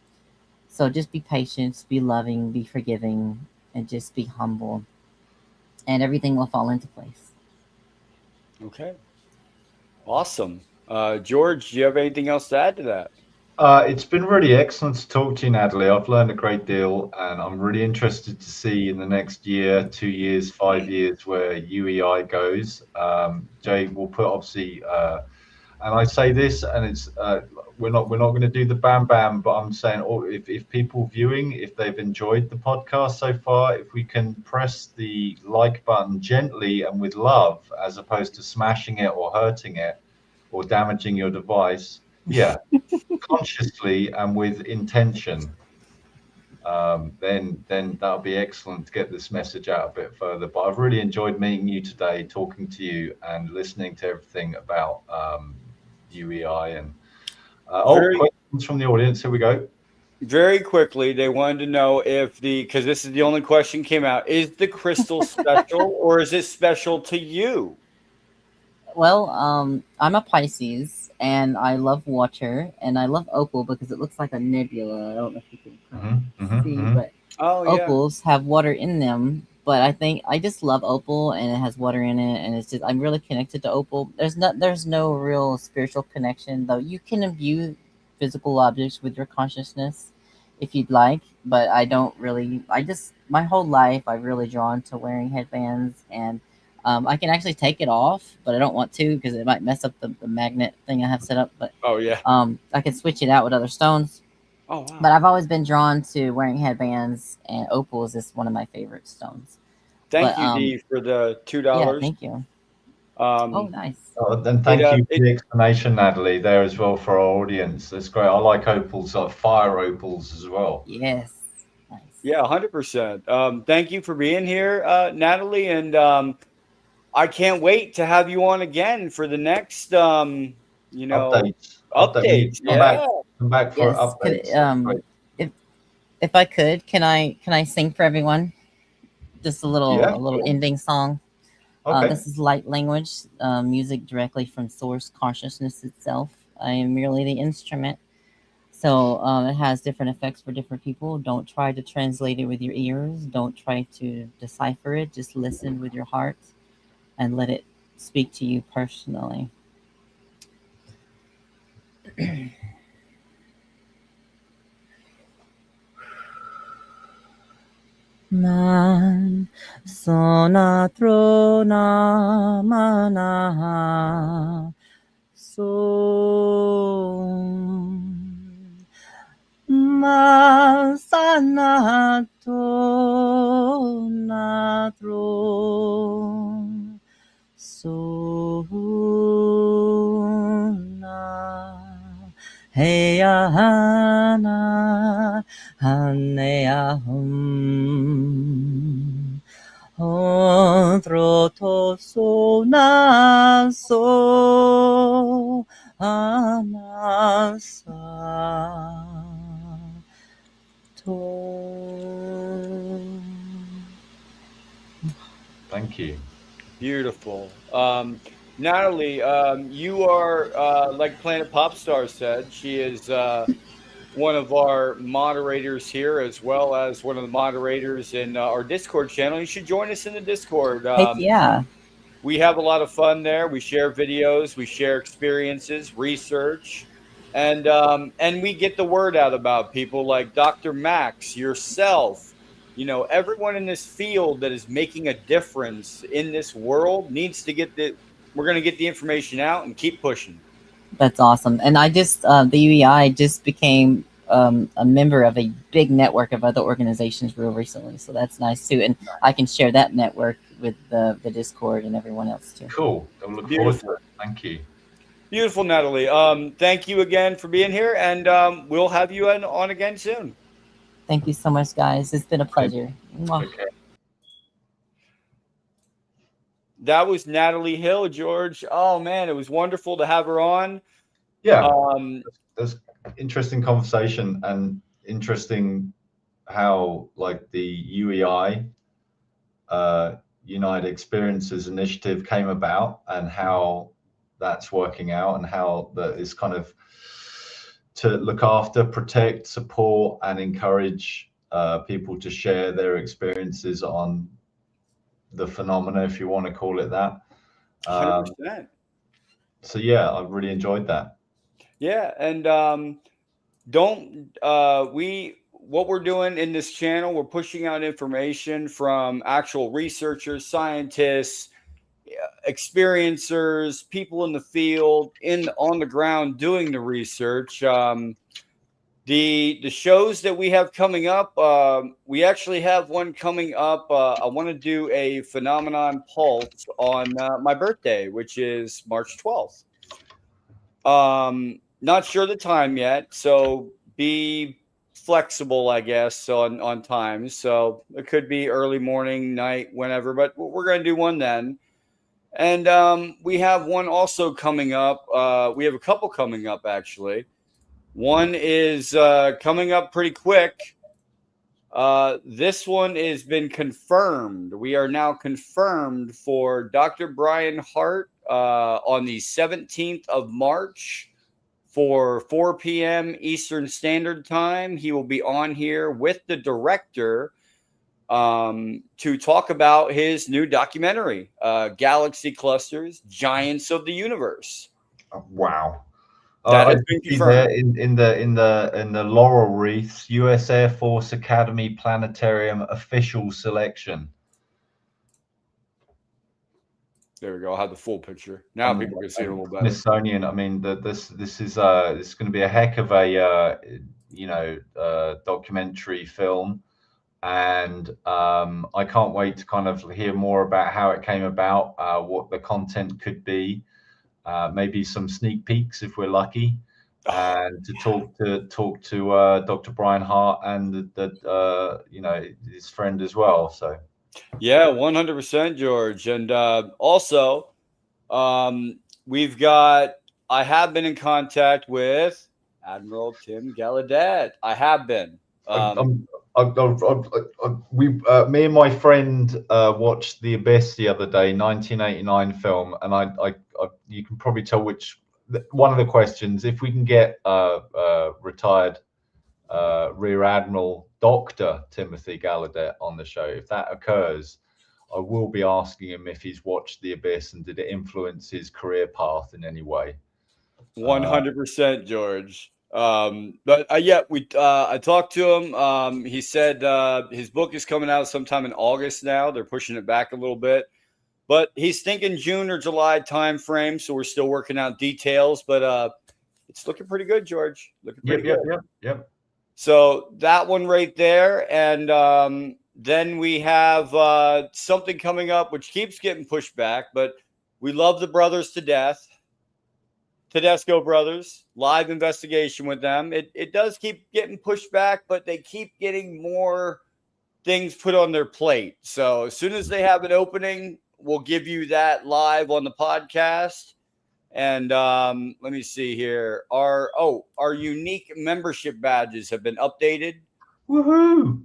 So just be patient, be loving, be forgiving, and just be humble, and everything will fall into place. Okay. Awesome. George, do you have anything else to add to that? It's been really excellent to talk to you, Nadalee. I've learned a great deal, and I'm really interested to see in the next year, 2 years, 5 years where UEI goes. Jay will put, obviously, and I say this, and it's we're not going to do the bam bam, but I'm saying, if people viewing, if they've enjoyed the podcast so far, if we can press the like button gently and with love, as opposed to smashing it or hurting it or damaging your device, consciously and with intention, then that'll be excellent to get this message out a bit further. But I've really enjoyed meeting you today, talking to you and listening to everything about UEI and Questions from the audience. Here we go. Very quickly, they wanted to know if because this is the only question came out, is the crystal special or is it special to you? Well, I'm a Pisces, and I love water, and I love opal because it looks like a nebula. I don't know if you can see, but opals have water in them. But I think I just love opal, and it has water in it, and it's just I'm really connected to opal. There's no real spiritual connection, though. You can imbue physical objects with your consciousness if you'd like, but I don't really. My whole life I've really drawn to wearing headbands, and I can actually take it off, but I don't want to because it might mess up the magnet thing I have set up. But I can switch it out with other stones. Oh, wow. But I've always been drawn to wearing headbands, and opals is one of my favorite stones. Thank you, Dee, for the $2. Yeah, thank you. Nice. Then thank you for the explanation, Nadalee, there as well for our audience. That's great. I like opals, like fire opals as well. Yes. Nice. Yeah, 100%. Thank you for being here, Nadalee, and I can't wait to have you on again for the next, updates. Come back for updates. If I could, can I sing for everyone? Just a little ending song. Okay. This is light language, music directly from source consciousness itself. I am merely the instrument. So it has different effects for different people. Don't try to translate it with your ears. Don't try to decipher it. Just listen with your heart and let it speak to you personally. Man sonatrona manaha so masanato natron sona heyahana haneahum ontrotoso so anasa Thank you. Beautiful. Nadalee, you are, like Planet Popstar said, she is one of our moderators here, as well as one of the moderators in our Discord channel. You should join us in the Discord. Heck yeah. We have a lot of fun there. We share videos, we share experiences, research, and we get the word out about people like Dr. Max, yourself. You know, everyone in this field that is making a difference in this world needs to get we're going to get the information out and keep pushing. That's awesome. And I just, the UEI just became a member of a big network of other organizations real recently. So that's nice too. And I can share that network with the Discord and everyone else too. Cool. I look forward to it. Thank you. Beautiful, Nadalee. Thank you again for being here, and we'll have you on again soon. Thank you so much, guys. It's been a pleasure. Okay. That was Nadalee Hill, George. Oh man, it was wonderful to have her on. Yeah, that's interesting conversation, and interesting how like the UEI, United Experiences Initiative, came about, and how that's working out, and how that is kind of to look after, protect, support, and encourage people to share their experiences on the phenomena, if you want to call it that. 100%. So yeah, I really enjoyed that. Yeah, and what we're doing in this channel, we're pushing out information from actual researchers, scientists, experiencers, people in the field, on the ground doing the research. The shows that we have coming up, we actually have one coming up. I want to do a Phenomenon Pulse on my birthday, which is March 12th. Not sure the time yet, so be flexible, I guess, on times. So it could be early morning, night, whenever, but we're going to do one then. And we have one also coming up. We have a couple coming up, actually. One is coming up pretty quick. This one has been confirmed. We are now confirmed for Dr. Brian Hart on the 17th of March for 4 p.m. Eastern Standard Time. He will be on here with the director to talk about his new documentary, Galaxy Clusters, Giants of the Universe. Wow. That I has been see confirmed. there in the laurel wreaths, U.S. Air Force Academy Planetarium official selection. There we go. I'll have the full picture. Now people can see it a little better. Smithsonian. I mean, this is going to be a heck of a documentary film, and I can't wait to kind of hear more about how it came about, what the content could be, maybe some sneak peeks if we're lucky, and to talk to Dr. Brian Hart and his friend as well. So. Yeah, 100%, George. And also, I have been in contact with Admiral Tim Gallaudet. I have been. Me and my friend watched The Abyss the other day, 1989 film, and you can probably tell one of the questions, if we can get retired Rear Admiral Dr. Timothy Gallaudet on the show, if that occurs, I will be asking him if he's watched The Abyss and did it influence his career path in any way. 100%, George. But I talked to him. He said his book is coming out sometime in August now. They're pushing it back a little bit, but he's thinking June or July time frame. So we're still working out details, but it's looking pretty good, George. Looking pretty good. Yep. So that one right there. And then we have something coming up, which keeps getting pushed back, but we love the brothers to death. Tedesco brothers, live investigation with them. It does keep getting pushed back, but they keep getting more things put on their plate. So as soon as they have an opening, we'll give you that live on the podcast. And let me see here. Our unique membership badges have been updated. Woohoo!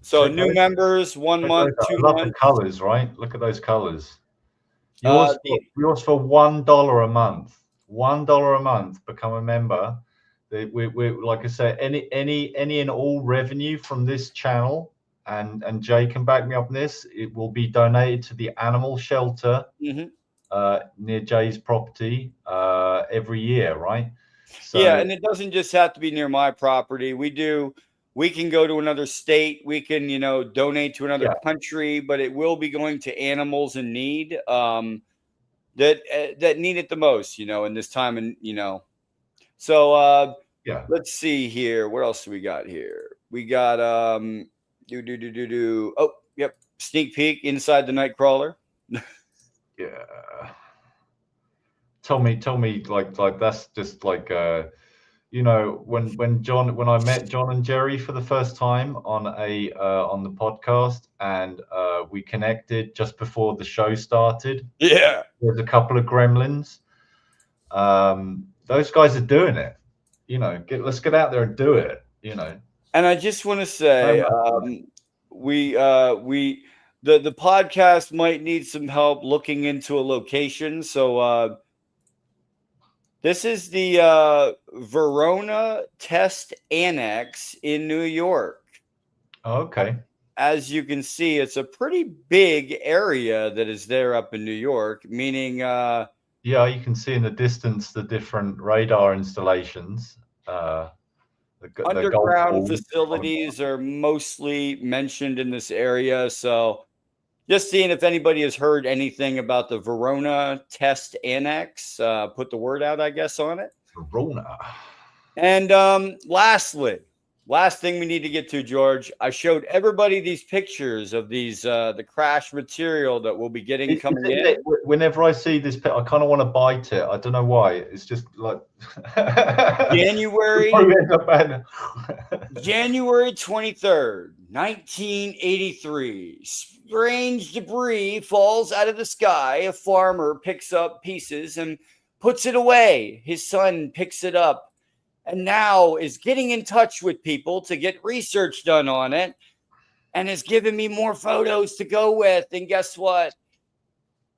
So new members, 1 month, 2 months. Love the colors, right? Look at those colors. Yours for $1 a month. $1 a month. Become a member. We like I said, any and all revenue from this channel, and Jay can back me up on this, it will be donated to the animal shelter near Jay's property every year, right? So, yeah, and it doesn't just have to be near my property. We can go to another state. We can, donate to another country, but it will be going to animals in need that need it the most, in this time. And, so let's see here. What else do we got here? We got sneak peek inside the Nightcrawler. Yeah. Tell me, like that's just like when I met John and Jerry for the first time on the podcast, and we connected just before the show started. Yeah, there's a couple of gremlins. Those guys are doing it. Let's get out there and do it. And I just want to say, the podcast might need some help looking into a location. So this is the Verona Test Annex in New York. Okay. As you can see, it's a pretty big area that is there up in New York, meaning... yeah, you can see in the distance the different radar installations. Underground facilities are mostly mentioned in this area. So just seeing if anybody has heard anything about the Verona Test Annex. Put the word out, I guess, on it. Verona. And last thing we need to get to, George. I showed everybody these pictures of these the crash material that we'll be getting coming in. Whenever I see this, I kind of want to bite it. I don't know why. It's just like January 23rd, 1983. Strange debris falls out of the sky. A farmer picks up pieces and puts it away. His son picks it up and now is getting in touch with people to get research done on it and is giving me more photos to go with. And guess what?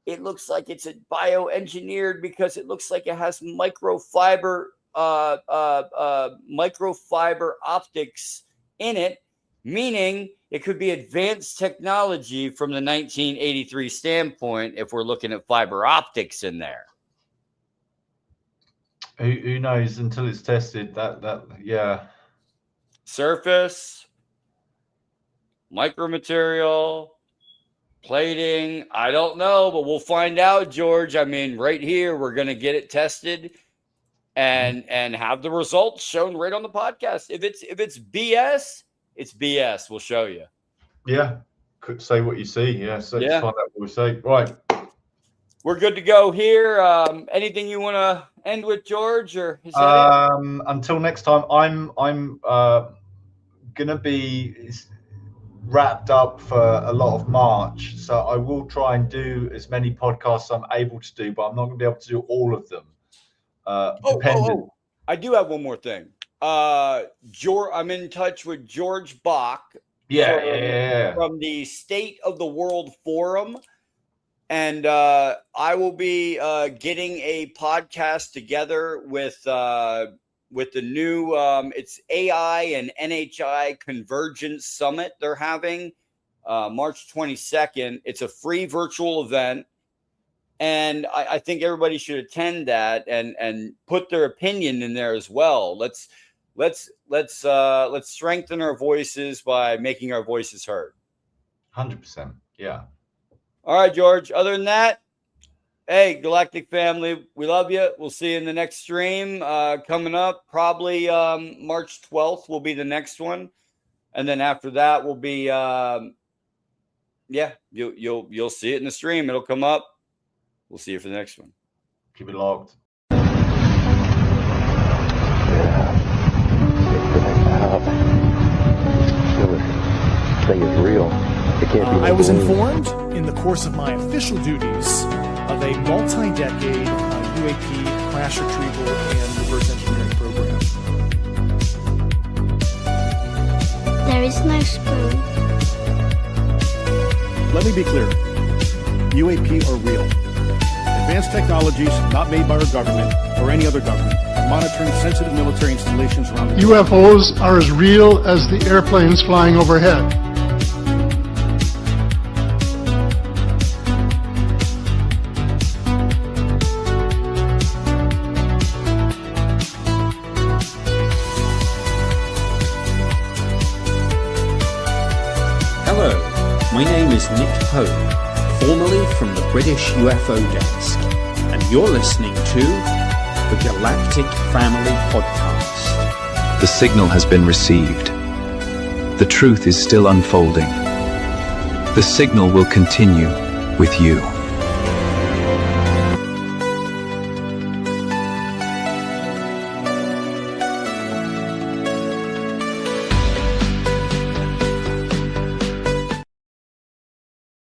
It looks like it's a bioengineered because it looks like it has microfiber optics in it, meaning it could be advanced technology from the 1983 standpoint if we're looking at fiber optics in there. Who knows until it's tested? Yeah. Surface, micromaterial, plating, I don't know, but we'll find out, George. I mean, right here, we're going to get it tested and have the results shown right on the podcast. If it's BS, it's BS. We'll show you. Yeah. Could say what you see. Yeah. So Yeah. find out what we say. Right. We're good to go here. Anything you want to end with, George, or is that it? Until next time, I'm gonna be wrapped up for a lot of March, so I will try and do as many podcasts I'm able to do, but I'm not gonna be able to do all of them. Dependent. I do have one more thing. I'm in touch with George Bach. From the State of the World Forum. And I will be getting a podcast together with the new it's AI and NHI Convergence Summit they're having March 22nd. It's a free virtual event, and I think everybody should attend that and put their opinion in there as well. Let's strengthen our voices by making our voices heard. 100%. Yeah. All right, George. Other than that, hey, Galactic Family, we love you. We'll see you in the next stream coming up. Probably March 12th will be the next one, and then after that will be you'll see it in the stream. It'll come up. We'll see you for the next one. Keep it locked. Thing is real. It can't be. I was informed in the course of my official duties of a multi-decade UAP crash retrieval and reverse engineering program. There is no spoon. Let me be clear. UAP are real. Advanced technologies not made by our government or any other government are monitoring sensitive military installations around the world. UFOs are as real as the airplanes flying overhead. Hello, my name is Nick Pope, formerly from the British UFO Desk, and you're listening to the Galactic Family Podcast. The signal has been received. The truth is still unfolding. The signal will continue with you.